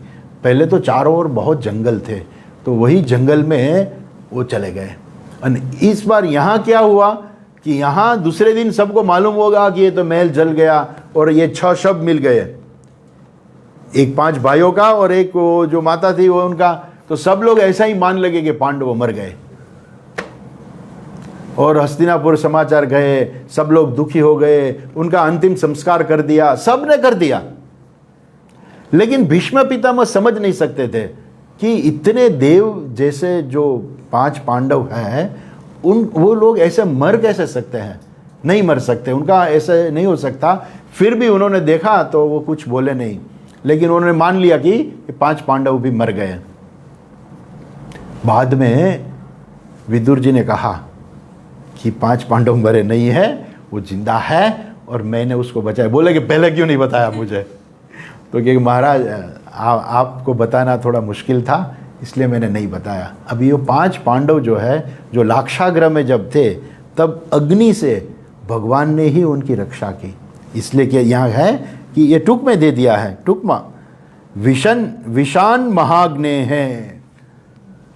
पहले तो चारों ओर बहुत जंगल थे, तो वही जंगल में वो चले गए। और इस बार यहाँ क्या हुआ कि यहाँ दूसरे दिन सबको मालूम होगा कि ये तो महल जल गया और ये 6 शव मिल गए, एक 5 भाइयों का और एक वो जो माता थी वो उनका। तो सब लोग ऐसा ही मान लगे कि पांडव मर गए। और हस्तिनापुर समाचार गए, सब लोग दुखी हो गए, उनका अंतिम संस्कार कर दिया, सब ने कर दिया। लेकिन भीष्म पितामह समझ नहीं सकते थे कि इतने देव जैसे जो 5 पांडव हैं, वो लोग ऐसे मर कैसे सकते हैं, नहीं मर सकते, उनका ऐसे नहीं हो सकता। फिर भी उन्होंने देखा तो वो कुछ बोले नहीं, लेकिन उन्होंने मान लिया कि 5 पांडव भी मर गए। बाद में विदुर जी ने कहा कि 5 पांडव मरे नहीं है, वो जिंदा है और मैंने उसको बचाया। बोले कि पहले क्यों नहीं बताया मुझे? तो क्योंकि महाराज आपको बताना थोड़ा मुश्किल था, इसलिए मैंने नहीं बताया। अभी ये 5 पांडव जो है, जो लाक्षागृह में जब थे, तब अग्नि से भगवान ने ही उनकी रक्षा की। इसलिए कि यहाँ है कि ये टुक में दे दिया है, टुकमा विशान महाग्ने है।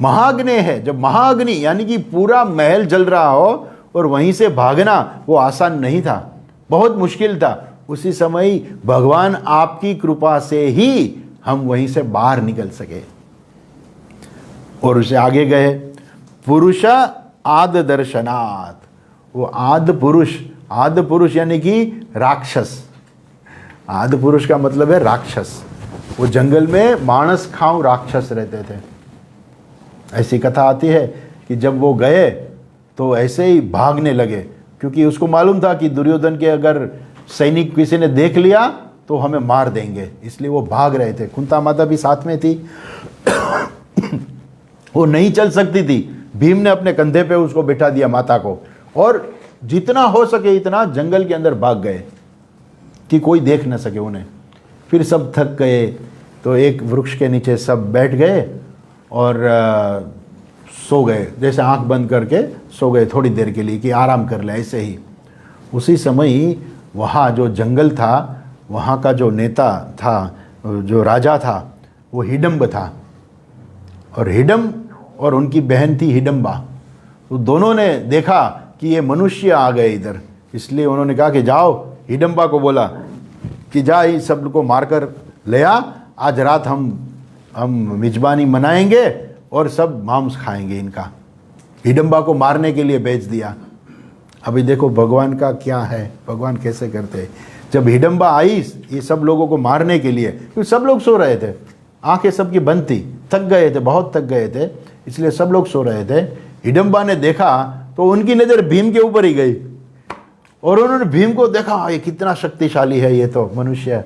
महाग्ने है, जब महाअग्नि यानी कि पूरा महल जल रहा हो और वहीं से भागना वो आसान नहीं था, बहुत मुश्किल था। उसी समय भगवान आपकी कृपा से ही हम वहीं से बाहर निकल सके। और उसे आगे गए, पुरुष आद दर्शनात्, वो आद पुरुष यानी कि राक्षस। आद पुरुष का मतलब है राक्षस। वो जंगल में मानस खाऊ राक्षस रहते थे। ऐसी कथा आती है कि जब वो गए तो ऐसे ही भागने लगे, क्योंकि उसको मालूम था कि दुर्योधन के अगर सैनिक किसी ने देख लिया तो हमें मार देंगे, इसलिए वो भाग रहे थे। कुंता माता भी साथ में थी। वो नहीं चल सकती थी, भीम ने अपने कंधे पे उसको बिठा दिया, माता को, और जितना हो सके इतना जंगल के अंदर भाग गए कि कोई देख न सके उन्हें। फिर सब थक गए तो एक वृक्ष के नीचे सब बैठ गए और सो गए, जैसे आंख बंद करके सो गए थोड़ी देर के लिए कि आराम कर ले, ऐसे ही। उसी समय ही वहाँ जो जंगल था, वहाँ का जो नेता था, जो राजा था, वो हिडम्ब था। और हिडम्ब और उनकी बहन थी हिडम्बा। तो दोनों ने देखा कि ये मनुष्य आ गए इधर, इसलिए उन्होंने कहा कि जाओ, हिडम्बा को बोला कि जा इस सब को मारकर ले आ, आज रात हम मिजबानी मनाएंगे और सब मांस खाएंगे इनका। हिडम्बा को मारने के लिए भेज दिया। अभी देखो भगवान का क्या है, भगवान कैसे करते हैं। जब हिडम्बा आई ये सब लोगों को मारने के लिए, क्योंकि सब लोग सो रहे थे, आंखें सबकी बंद थी, थक गए थे, बहुत थक गए थे, इसलिए सब लोग सो रहे थे। हिडम्बा ने देखा तो उनकी नज़र भीम के ऊपर ही गई और उन्होंने भीम को देखा, ये कितना शक्तिशाली है ये तो मनुष्य।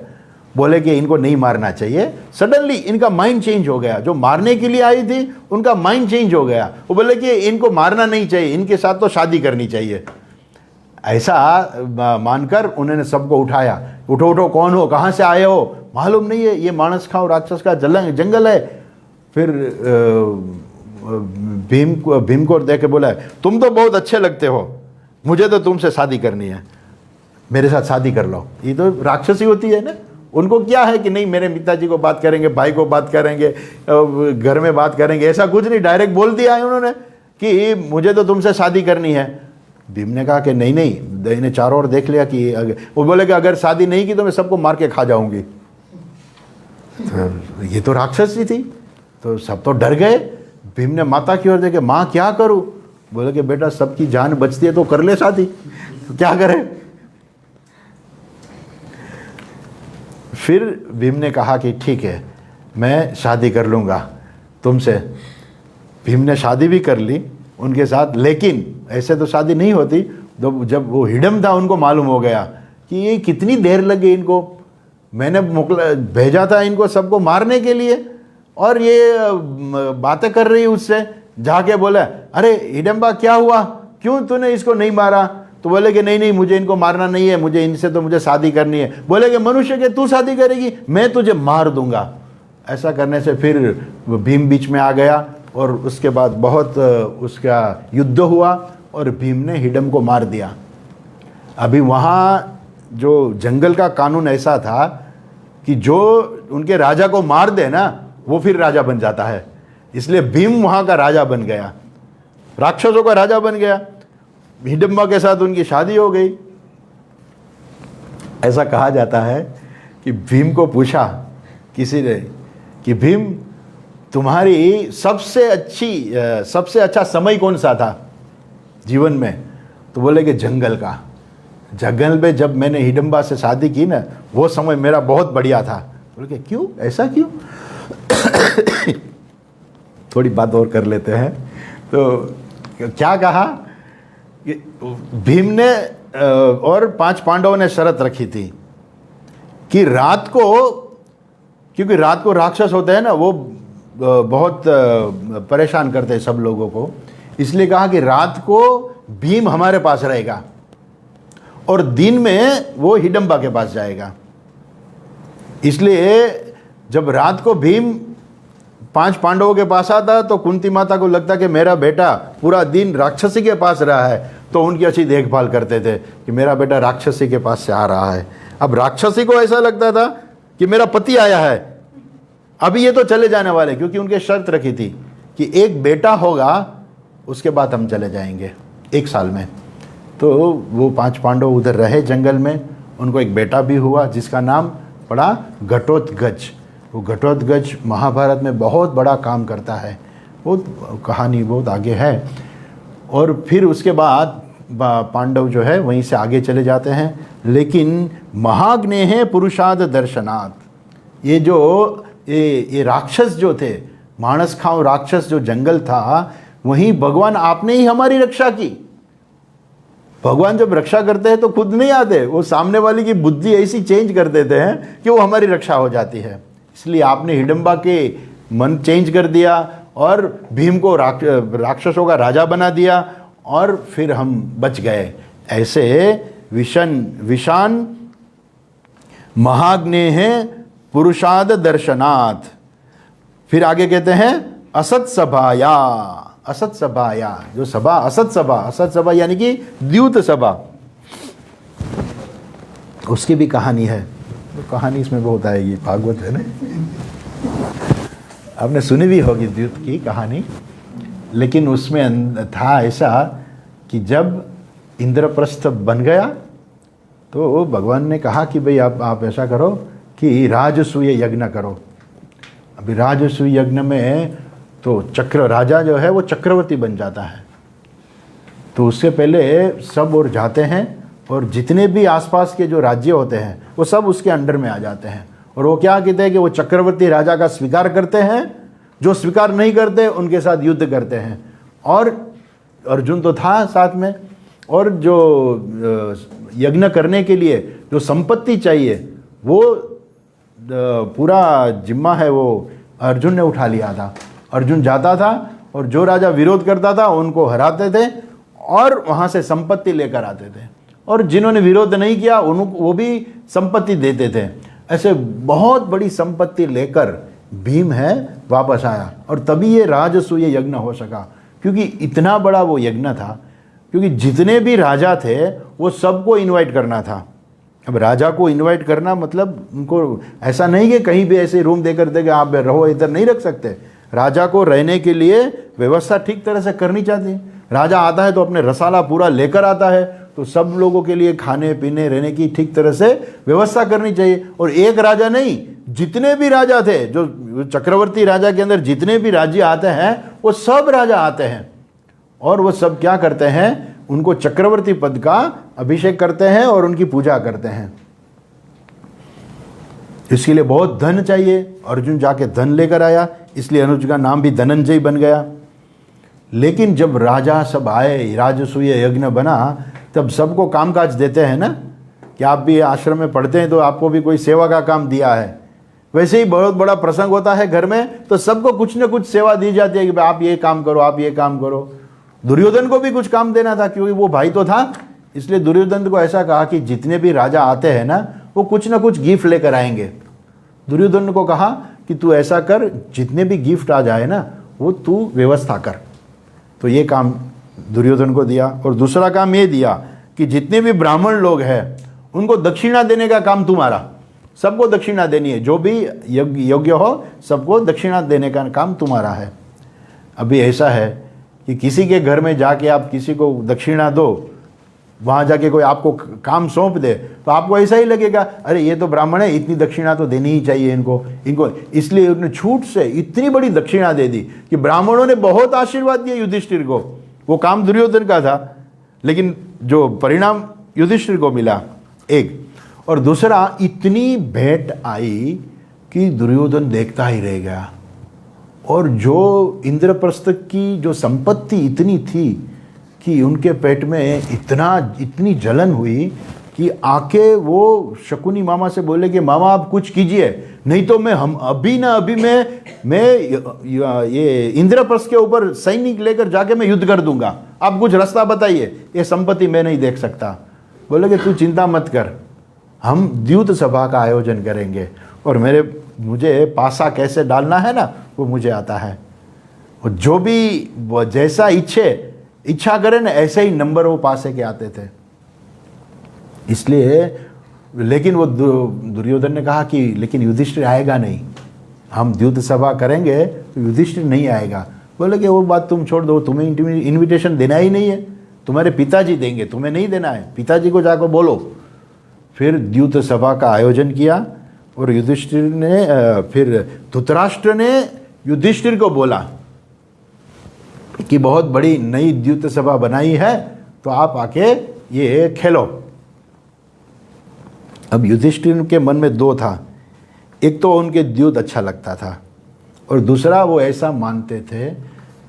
बोले कि इनको नहीं मारना चाहिए। सडनली इनका माइंड चेंज हो गया, जो मारने के लिए आई थी उनका माइंड चेंज हो गया। वो बोले कि इनको मारना नहीं चाहिए, इनके साथ तो शादी करनी चाहिए। ऐसा मानकर उन्होंने सबको उठाया, उठो उठो, कौन हो, कहाँ से आए हो, मालूम नहीं है, ये मानस खाओ राक्षस का जंगल है। फिर भीम को देख के बोला, तुम तो बहुत अच्छे लगते हो, मुझे तो तुमसे शादी करनी है, मेरे साथ शादी कर लो। ये तो राक्षसी होती है ना, उनको क्या है कि नहीं मेरे पिताजी को बात करेंगे, भाई को बात करेंगे, घर में बात करेंगे, ऐसा कुछ नहीं, डायरेक्ट बोल दिया है उन्होंने कि मुझे तो तुमसे शादी करनी है। भीम ने कहा कि नहीं, इन्हें चारों ओर देख लिया कि वो बोले कि अगर शादी नहीं की तो मैं सबको मार के खा जाऊंगी। तो ये तो राक्षसी थी, तो सब तो डर गए। भीम ने माता की ओर देखे, माँ क्या करूं? बोले कि बेटा सबकी जान बचती है तो कर ले शादी, तो क्या करें। फिर भीम ने कहा कि ठीक है मैं शादी कर लूँगा तुमसे। भीम ने शादी भी कर ली उनके साथ, लेकिन ऐसे तो शादी नहीं होती। तो जब वो हिडम था उनको मालूम हो गया कि ये कितनी देर लग गई इनको, मैंने भेजा था इनको सबको मारने के लिए और ये बातें कर रही उससे। जाके बोला, अरे हिडम्बा क्या हुआ, क्यों तूने इसको नहीं मारा? तो बोले कि नहीं मुझे इनको मारना नहीं है, मुझे इनसे तो मुझे शादी करनी है। बोले कि मनुष्य के तू शादी करेगी, मैं तुझे मार दूंगा। ऐसा करने से फिर भीम बीच में आ गया और उसके बाद बहुत उसका युद्ध हुआ और भीम ने हिडम को मार दिया। अभी वहाँ जो जंगल का कानून ऐसा था कि जो उनके राजा को मार दे ना वो फिर राजा बन जाता है, इसलिए भीम वहाँ का राजा बन गया, राक्षसों का राजा बन गया। हिडम्बा के साथ उनकी शादी हो गई। ऐसा कहा जाता है कि भीम को पूछा किसी ने कि भीम तुम्हारी सबसे अच्छा समय कौन सा था जीवन में? तो बोले कि जंगल का। जंगल में जब मैंने हिडम्बा से शादी की ना वो समय मेरा बहुत बढ़िया था। बोले कि क्यों, ऐसा क्यों? थोड़ी बात और कर लेते हैं। तो क्या कहा कि भीम ने और 5 पांडवों ने शर्त रखी थी कि रात को, क्योंकि रात को राक्षस होते हैं ना वो बहुत परेशान करते हैं सब लोगों को, इसलिए कहा कि रात को भीम हमारे पास रहेगा और दिन में वो हिडम्बा के पास जाएगा। इसलिए जब रात को भीम 5 पांडवों के पास आता तो कुंती माता को लगता कि मेरा बेटा पूरा दिन राक्षसी के पास रहा है, तो उनकी अच्छी देखभाल करते थे कि मेरा बेटा राक्षसी के पास से आ रहा है। अब राक्षसी को ऐसा लगता था कि मेरा पति आया है, अभी ये तो चले जाने वाले, क्योंकि उनके शर्त रखी थी कि एक बेटा होगा उसके बाद हम चले जाएंगे 1 साल में। तो वो 5 पांडव उधर रहे जंगल में, उनको एक बेटा भी हुआ जिसका नाम पड़ा घटोत्कच। वो घटोत्कच महाभारत में बहुत बड़ा काम करता है, बहुत कहानी बहुत आगे है। और फिर उसके बाद पांडव जो है वहीं से आगे चले जाते हैं। लेकिन महाग्नेह पुरुषाद दर्शनात्, ये जो ये राक्षस जो थे, मानस खाओ राक्षस जो जंगल था, वहीं भगवान आपने ही हमारी रक्षा की। भगवान जब रक्षा करते हैं तो खुद नहीं आते, वो सामने वाले की बुद्धि ऐसी चेंज कर देते हैं कि वो हमारी रक्षा हो जाती है। इसलिए आपने हिडम्बा के मन चेंज कर दिया और भीम को राक्षसों का राजा बना दिया और फिर हम बच गए। ऐसे विशान महाग्नेह पुरुषाद दर्शनात्। फिर आगे कहते हैं असत सभाया, असत सभाया, जो सभा असत सभा यानी कि द्यूत सभा, उसकी भी कहानी है। तो कहानी इसमें बहुत आएगी, भागवत है ना, आपने सुनी भी होगी द्यूत की कहानी। लेकिन उसमें था ऐसा कि जब इंद्रप्रस्थ बन गया तो भगवान ने कहा कि भाई आप ऐसा करो कि राजसूय यज्ञ करो। अभी राजसूय यज्ञ में तो चक्र राजा जो है वो चक्रवर्ती बन जाता है। तो उससे पहले सब और जाते हैं और जितने भी आसपास के जो राज्य होते हैं वो सब उसके अंडर में आ जाते हैं। और वो क्या कहते हैं कि वो चक्रवर्ती राजा का स्वीकार करते हैं, जो स्वीकार नहीं करते उनके साथ युद्ध करते हैं। और अर्जुन तो था साथ में, और जो यज्ञ करने के लिए जो संपत्ति चाहिए वो पूरा जिम्मा है वो अर्जुन ने उठा लिया था। अर्जुन जाता था और जो राजा विरोध करता था उनको हराते थे और वहाँ से संपत्ति लेकर आते थे, और जिन्होंने विरोध नहीं किया उनको वो भी संपत्ति देते थे। ऐसे बहुत बड़ी संपत्ति लेकर भीम है वापस आया, और तभी ये राजसूय यज्ञ हो सका, क्योंकि इतना बड़ा वो यज्ञ था। क्योंकि जितने भी राजा थे वो सबको इनवाइट करना था। अब राजा को इनवाइट करना मतलब उनको ऐसा नहीं कि कहीं भी ऐसे रूम देकर देगा आप रहो, इधर नहीं रख सकते। राजा को रहने के लिए व्यवस्था ठीक तरह से करनी चाहिए। राजा आता है तो अपने रसाला पूरा लेकर आता है, तो सब लोगों के लिए खाने पीने रहने की ठीक तरह से व्यवस्था करनी चाहिए। और एक राजा नहीं, जितने भी राजा थे, जो चक्रवर्ती राजा के अंदर जितने भी राज्य आते हैं वो सब राजा आते हैं, और वो सब क्या करते हैं, उनको चक्रवर्ती पद का अभिषेक करते हैं और उनकी पूजा करते हैं। इसके लिए बहुत धन चाहिए। अर्जुन जाके धन लेकर आया, इसलिए अनुज का नाम भी धनंजय बन गया। लेकिन जब राजा सब आए, राजसूय यज्ञ बना, तब सबको कामकाज देते हैं ना, कि आप भी आश्रम में पढ़ते हैं तो आपको भी कोई सेवा का काम दिया है। वैसे ही बहुत बड़ा प्रसंग होता है घर में तो सबको कुछ न कुछ सेवा दी जाती है कि आप ये काम करो, आप ये काम करो। दुर्योधन को भी कुछ काम देना था, क्योंकि वो भाई तो था, इसलिए दुर्योधन को ऐसा कहा कि जितने भी राजा आते हैं ना वो कुछ ना कुछ गिफ्ट लेकर आएंगे। दुर्योधन को कहा कि तू ऐसा कर, जितने भी गिफ्ट आ जाए ना वो तू व्यवस्था कर। तो ये काम दुर्योधन को दिया। और दूसरा काम ये दिया कि जितने भी ब्राह्मण लोग हैं उनको दक्षिणा देने का काम तुम्हारा, सबको दक्षिणा देनी है, जो भी योग्य हो सबको दक्षिणा देने का काम तुम्हारा है। अभी ऐसा है कि किसी के घर में जाके आप किसी को दक्षिणा दो, वहाँ जाके कोई आपको काम सौंप दे तो आपको ऐसा ही लगेगा, अरे ये तो ब्राह्मण है, इतनी दक्षिणा तो देनी ही चाहिए इनको। इसलिए उन्होंने छूट से इतनी बड़ी दक्षिणा दे दी कि ब्राह्मणों ने बहुत आशीर्वाद दिया युधिष्ठिर को। वो काम दुर्योधन का था, लेकिन जो परिणाम युधिष्ठिर को मिला एक, और दूसरा इतनी भेंट आई कि दुर्योधन देखता ही रह गया। और जो इंद्रप्रस्थ की जो संपत्ति इतनी थी कि उनके पेट में इतनी जलन हुई कि आके वो शकुनी मामा से बोले कि मामा आप कुछ कीजिए, नहीं तो मैं ये इंद्रप्रस्थ के ऊपर सैनिक लेकर जाके मैं युद्ध कर दूंगा, आप कुछ रास्ता बताइए, ये संपत्ति मैं नहीं देख सकता। बोले कि तू चिंता मत कर, हम द्यूत सभा का आयोजन करेंगे, और मुझे पासा कैसे डालना है ना वो मुझे आता है, और जो भी जैसा इच्छा करे ना ऐसे ही नंबर वो पासे के आते थे। इसलिए लेकिन वो दुर्योधन ने कहा कि लेकिन युधिष्ठिर आएगा नहीं, हम द्यूत सभा करेंगे तो युधिष्ठिर नहीं आएगा। बोले कि वो बात तुम छोड़ दो, तुम्हें इनविटेशन देना ही नहीं है, तुम्हारे पिताजी देंगे, तुम्हें नहीं देना है, पिताजी को जाकर बोलो। फिर द्यूत सभा का आयोजन किया और युधिष्ठिर ने फिर धृतराष्ट्र ने युधिष्ठिर को बोला कि बहुत बड़ी नई द्यूत सभा बनाई है, तो आप आके ये खेलो। अब युधिष्ठिर के मन में दो था, एक तो उनके द्यूत अच्छा लगता था, और दूसरा वो ऐसा मानते थे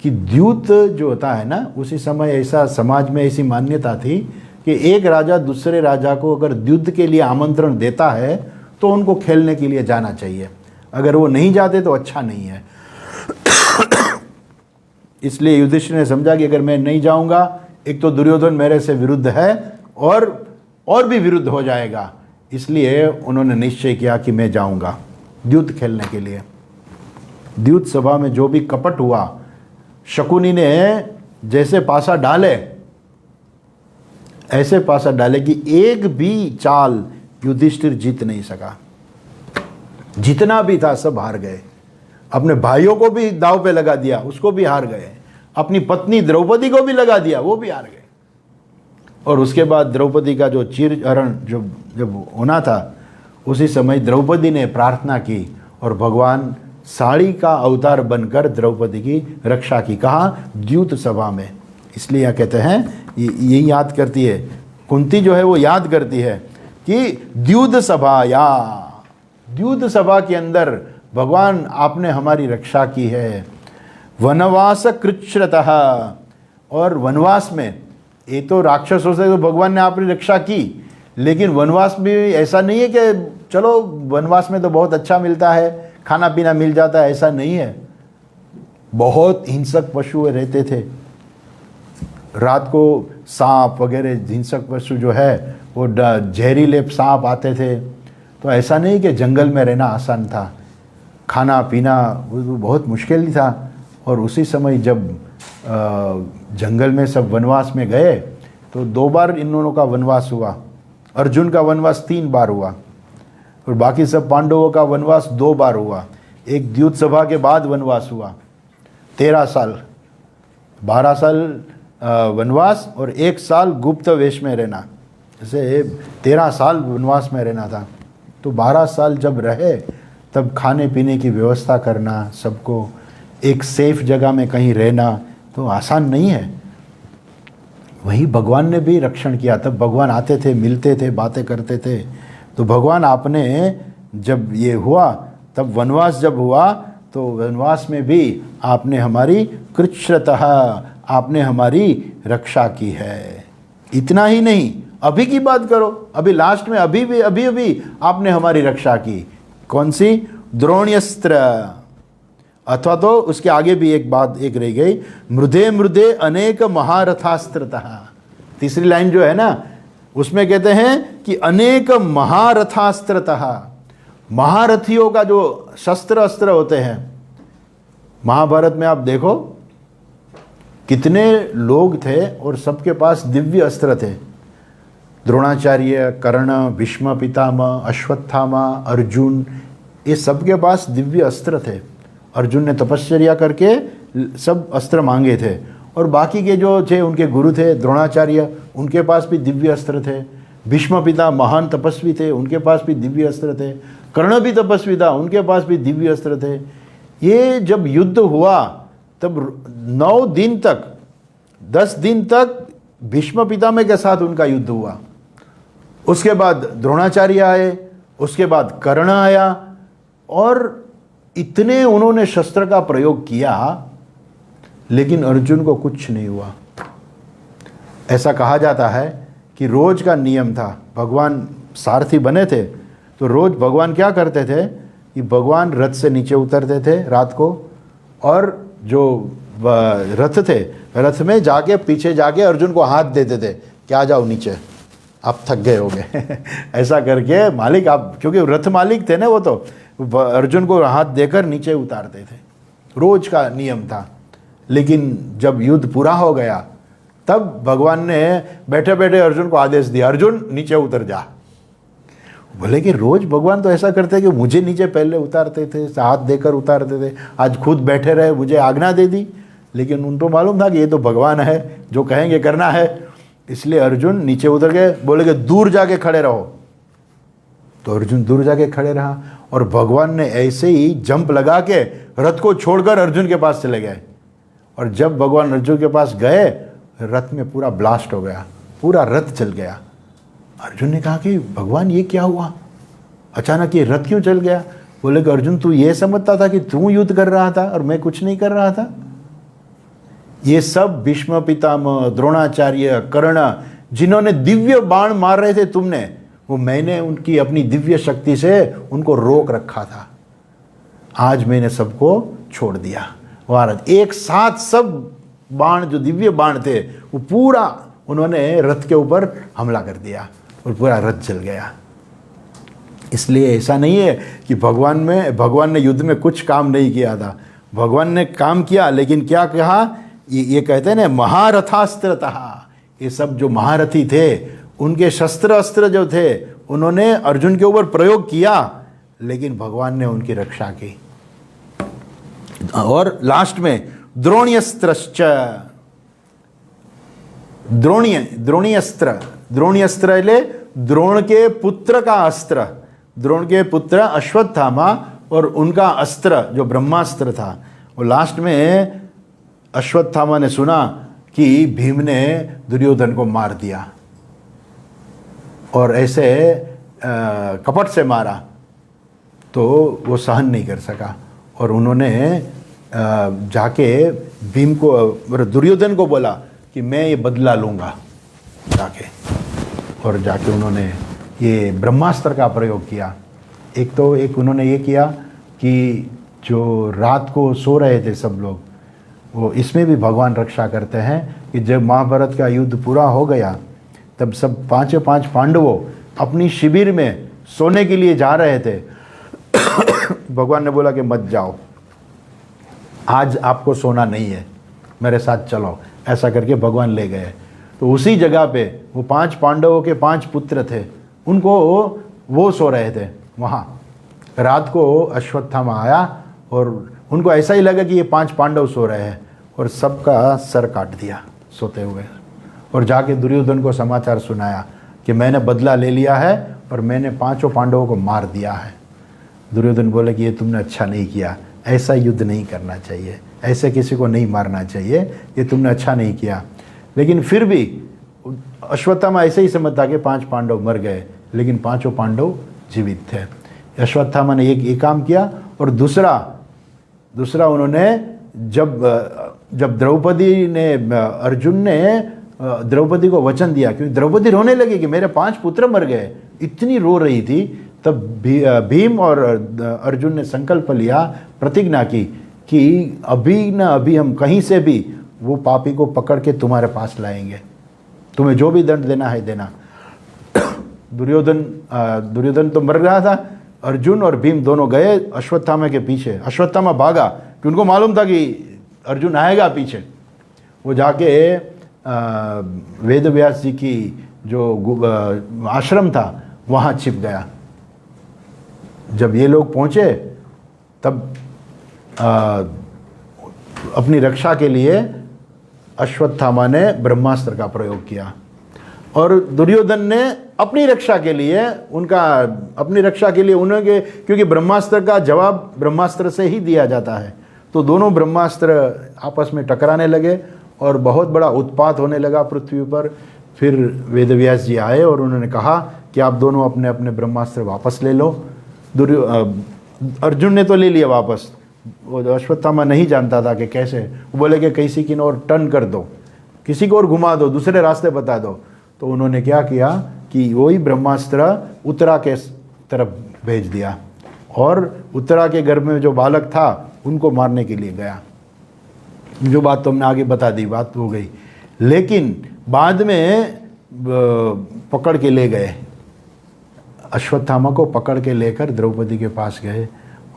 कि द्यूत जो होता है ना, उसी समय ऐसा समाज में ऐसी मान्यता थी कि एक राजा दूसरे राजा को अगर द्यूत के लिए आमंत्रण देता है तो उनको खेलने के लिए जाना चाहिए, अगर वो नहीं जाते तो अच्छा नहीं है। इसलिए युधिष्ठिर ने समझा कि अगर मैं नहीं जाऊंगा, एक तो दुर्योधन मेरे से विरुद्ध है और भी विरुद्ध हो जाएगा, इसलिए उन्होंने निश्चय किया कि मैं जाऊंगा द्यूत खेलने के लिए। द्यूत सभा में जो भी कपट हुआ, शकुनी ने जैसे पासा डाले ऐसे पासा डाले कि एक भी चाल युधिष्ठिर जीत नहीं सका। जितना भी था सब हार गए। अपने भाइयों को भी दांव पे लगा दिया, उसको भी हार गए। अपनी पत्नी द्रौपदी को भी लगा दिया, वो भी हार गए। और उसके बाद द्रौपदी का जो चीरहरण जब होना था, उसी समय द्रौपदी ने प्रार्थना की और भगवान साड़ी का अवतार बनकर द्रौपदी की रक्षा की। कहाँ? द्यूत सभा में। इसलिए यह कहते हैं, यही याद करती है कुंती, जो है वो याद करती है कि द्यूत सभा, या द्यूत सभा के अंदर भगवान आपने हमारी रक्षा की है। वनवास कृच्छ्रतः, और वनवास में, ये तो राक्षसों से तो भगवान ने आपकी रक्षा की, लेकिन वनवास भी ऐसा नहीं है कि चलो वनवास में तो बहुत अच्छा मिलता है, खाना पीना मिल जाता है, ऐसा नहीं है। बहुत हिंसक पशु रहते थे। रात को सांप वगैरह हिंसक पशु जो है वो जहरीले सांप आते थे, तो ऐसा नहीं कि जंगल में रहना आसान था। खाना पीना वो बहुत मुश्किल ही था। और उसी समय जब जंगल में सब वनवास में गए तो 2 बार इन दोनों का वनवास हुआ। अर्जुन का वनवास 3 बार हुआ और बाकी सब पांडवों का वनवास 2 बार हुआ। एक द्यूत सभा के बाद वनवास हुआ 13 साल, 12 साल वनवास और 1 साल गुप्त वेश में रहना, जैसे 13 साल वनवास में रहना था। तो 12 साल जब रहे तब खाने पीने की व्यवस्था करना, सबको एक सेफ जगह में कहीं रहना तो आसान नहीं है। वही भगवान ने भी रक्षण किया। तब भगवान आते थे, मिलते थे, बातें करते थे। तो भगवान आपने जब ये हुआ, तब वनवास जब हुआ तो वनवास में भी आपने हमारी कृच्छ्रतः, आपने हमारी रक्षा की है। इतना ही नहीं, अभी की बात करो, अभी लास्ट में अभी आपने हमारी रक्षा की। कौन सी? द्रोण्यस्त्र। अथवा तो उसके आगे भी एक बात एक रह गई, मृदे मृदे अनेक महारथास्त्रतः। तीसरी लाइन जो है ना, उसमें कहते हैं कि अनेक महारथास्त्रतः। महारथियों का जो शस्त्र अस्त्र होते हैं, महाभारत में आप देखो कितने लोग थे और सबके पास दिव्य अस्त्र थे। द्रोणाचार्य, कर्ण, भीष्म पितामह, अश्वत्थामा, अर्जुन, ये सबके पास दिव्य अस्त्र थे। अर्जुन ने तपश्चर्या करके सब अस्त्र मांगे थे और बाकी के जो थे उनके गुरु थे द्रोणाचार्य, उनके पास भी दिव्य अस्त्र थे। भीष्म पिता महान तपस्वी थे, उनके पास भी दिव्य अस्त्र थे। कर्ण भी तपस्वी था, उनके पास भी दिव्य अस्त्र थे। ये जब युद्ध हुआ तब 9 दिन तक, 10 दिन तक भीष्म पितामह के साथ उनका युद्ध हुआ। उसके बाद द्रोणाचार्य आए, उसके बाद कर्ण आया और इतने उन्होंने शस्त्र का प्रयोग किया, लेकिन अर्जुन को कुछ नहीं हुआ। ऐसा कहा जाता है कि रोज का नियम था, भगवान सारथी बने थे तो रोज भगवान क्या करते थे कि भगवान रथ से नीचे उतरते थे रात को, और जो रथ थे, रथ में जाके पीछे जाके अर्जुन को हाथ देते थे कि आ जाओ नीचे, आप थक गए होगे। ऐसा करके मालिक, आप क्योंकि रथ मालिक थे ना, वो तो अर्जुन को हाथ देकर नीचे उतारते थे। रोज का नियम था। लेकिन जब युद्ध पूरा हो गया तब भगवान ने बैठे बैठे अर्जुन को आदेश दिया, अर्जुन नीचे उतर जा। बोले कि रोज भगवान तो ऐसा करते कि मुझे नीचे पहले उतारते थे, हाथ देकर उतारते थे, आज खुद बैठे रहे, मुझे आज्ञा दे दी। लेकिन उनको मालूम था कि ये तो भगवान है, जो कहेंगे करना है। इसलिए अर्जुन नीचे उतर गए, बोले कि दूर जाके खड़े रहो। तो अर्जुन दूर जाके खड़े रहा और भगवान ने ऐसे ही जंप लगा के रथ को छोड़कर अर्जुन के पास चले गए। और जब भगवान अर्जुन के पास गए, रथ में पूरा ब्लास्ट हो गया, पूरा रथ जल गया। अर्जुन ने कहा कि भगवान ये क्या हुआ, अचानक ये रथ क्यों चल गया? बोले कि अर्जुन तू ये समझता था कि तू युद्ध कर रहा था और मैं कुछ नहीं कर रहा था? ये सब भीष्म पितामह, द्रोणाचार्य, कर्ण, जिन्होंने दिव्य बाण मार रहे थे तुमने, वो मैंने उनकी अपनी दिव्य शक्ति से उनको रोक रखा था। आज मैंने सबको छोड़ दिया। भारत एक साथ सब बाण, जो दिव्य बाण थे, वो पूरा उन्होंने रथ के ऊपर हमला कर दिया और पूरा रथ जल गया। इसलिए ऐसा नहीं है कि भगवान ने युद्ध में कुछ काम नहीं किया था। भगवान ने काम किया, लेकिन क्या कहा, ये कहते हैं ना, महारथास्त्रतः। ये सब जो महारथी थे, उनके शस्त्र अस्त्र जो थे, उन्होंने अर्जुन के ऊपर प्रयोग किया, लेकिन भगवान ने उनकी रक्षा की। और लास्ट में द्रोण्यस्त्रश्च, द्रोण्यस्त्र ले द्रोण के पुत्र का अस्त्र, द्रोण के पुत्र अश्वत्थामा और उनका अस्त्र जो ब्रह्मास्त्र था। वो लास्ट में अश्वत्थामा ने सुना कि भीम ने दुर्योधन को मार दिया और ऐसे कपट से मारा, तो वो सहन नहीं कर सका और उन्होंने जाके भीम को, दुर्योधन को बोला कि मैं ये बदला लूँगा जाके, और जाके उन्होंने ये ब्रह्मास्त्र का प्रयोग किया। एक उन्होंने ये किया कि जो रात को सो रहे थे सब लोग, वो इसमें भी भगवान रक्षा करते हैं कि जब महाभारत का युद्ध पूरा हो गया, तब सब पांचों पांच पांडवों अपनी शिविर में सोने के लिए जा रहे थे। भगवान ने बोला कि मत जाओ, आज आपको सोना नहीं है, मेरे साथ चलो। ऐसा करके भगवान ले गए। तो उसी जगह पे वो 5 पांडवों के 5 पुत्र थे, उनको वो सो रहे थे वहाँ। रात को अश्वत्थामा आया और उनको ऐसा ही लगा कि ये 5 पांडव सो रहे हैं, और सबका सर काट दिया सोते हुए, और जाके दुर्योधन को समाचार सुनाया कि मैंने बदला ले लिया है और मैंने 5 पांडवों को मार दिया है। दुर्योधन बोले कि ये तुमने अच्छा नहीं किया, ऐसा युद्ध नहीं करना चाहिए, ऐसे किसी को नहीं मारना चाहिए, ये तुमने अच्छा नहीं किया। लेकिन फिर भी अश्वत्थामा ऐसे ही समझता कि 5 पांडव मर गए, लेकिन 5 पांडव जीवित थे। अश्वत्थामा ने एक काम किया, और दूसरा उन्होंने जब द्रौपदी ने, अर्जुन ने द्रौपदी को वचन दिया, क्योंकि द्रौपदी रोने लगी कि मेरे 5 पुत्र मर गए, इतनी रो रही थी, तब भीम और अर्जुन ने संकल्प लिया, प्रतिज्ञा की कि अभी न अभी हम कहीं से भी वो पापी को पकड़ के तुम्हारे पास लाएंगे, तुम्हें जो भी दंड देना है देना। दुर्योधन तो मर रहा था, अर्जुन और भीम दोनों गए अश्वत्थामा के पीछे। अश्वत्थामा भागा कि उनको मालूम था कि अर्जुन आएगा पीछे। वो जाके वेदव्यास जी की जो आश्रम था वहाँ छिप गया। जब ये लोग पहुँचे तब अपनी रक्षा के लिए अश्वत्थामा ने ब्रह्मास्त्र का प्रयोग किया, और दुर्योधन ने अपनी रक्षा के लिए उन्होंने, क्योंकि ब्रह्मास्त्र का जवाब ब्रह्मास्त्र से ही दिया जाता है, तो दोनों ब्रह्मास्त्र आपस में टकराने लगे और बहुत बड़ा उत्पात होने लगा पृथ्वी पर। फिर वेदव्यास जी आए और उन्होंने कहा कि आप दोनों अपने अपने ब्रह्मास्त्र वापस ले लो। अर्जुन ने तो ले लिया वापस, वो अश्वत्थामा नहीं जानता था कि कैसे। वो बोले कि किसी की ओर टर्न कर दो, किसी को और घुमा दो, दूसरे रास्ते बता दो। तो उन्होंने क्या किया कि वही ब्रह्मास्त्र उत्तरा के तरफ भेज दिया, और उत्तरा के गर्भ में जो बालक था उनको मारने के लिए गया। जो बात तुमने आगे बता दी, बात हो गई। लेकिन बाद में पकड़ के ले गए, अश्वत्थामा को पकड़ के लेकर द्रौपदी के पास गए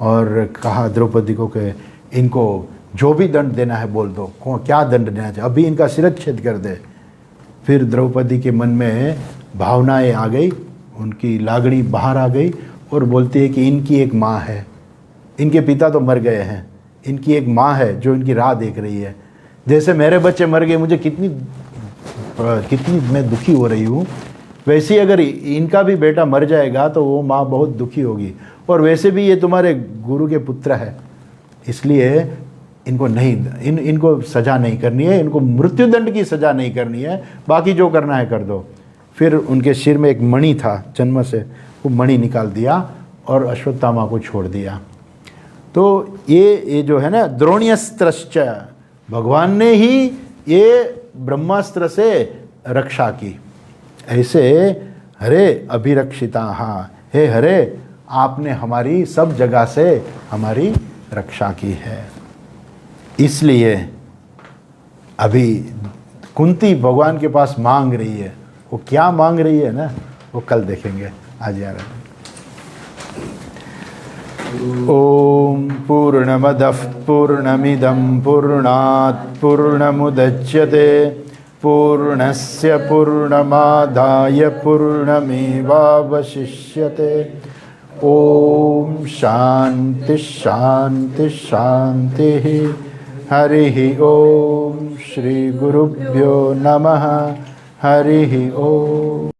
और कहा द्रौपदी को कि इनको जो भी दंड देना है बोल दो, क्या दंड देना चाहिए, अभी इनका शिरच्छेद कर दे। फिर द्रौपदी के मन में भावनाएं आ गई, उनकी लागड़ी बाहर आ गई, और बोलती है कि इनकी एक माँ है, इनके पिता तो मर गए हैं, इनकी एक माँ है जो इनकी राह देख रही है। जैसे मेरे बच्चे मर गए, मुझे कितनी मैं दुखी हो रही हूँ वैसे ही अगर इनका भी बेटा मर जाएगा तो वो माँ बहुत दुखी होगी। और वैसे भी ये तुम्हारे गुरु के पुत्र है, इसलिए इनको नहीं, इनको सज़ा नहीं करनी है, इनको मृत्युदंड की सज़ा नहीं करनी है, बाकी जो करना है कर दो। फिर उनके सिर में एक मणि था जन्म से, वो मणि निकाल दिया और अश्वत्थामा को छोड़ दिया। तो ये जो है ना द्रोण्यस्त्रश्च, भगवान ने ही ये ब्रह्मास्त्र से रक्षा की। ऐसे हरे अभिरक्षिता, हाँ हे हरे, आपने हमारी सब जगह से हमारी रक्षा की है। इसलिए अभी कुंती भगवान के पास मांग रही है, वो क्या मांग रही है ना, वो कल देखेंगे। आज यार ओम पूर्णमदः पूर्णमिदं पूर्णात् पूर्णमुदच्यते पूर्णस्य पूर्णमादाय पूर्णमेवावशिष्यते। ओम शांति शांति शांति। हरि ओम। श्री गुरुभ्यो नमः। हरि ओम।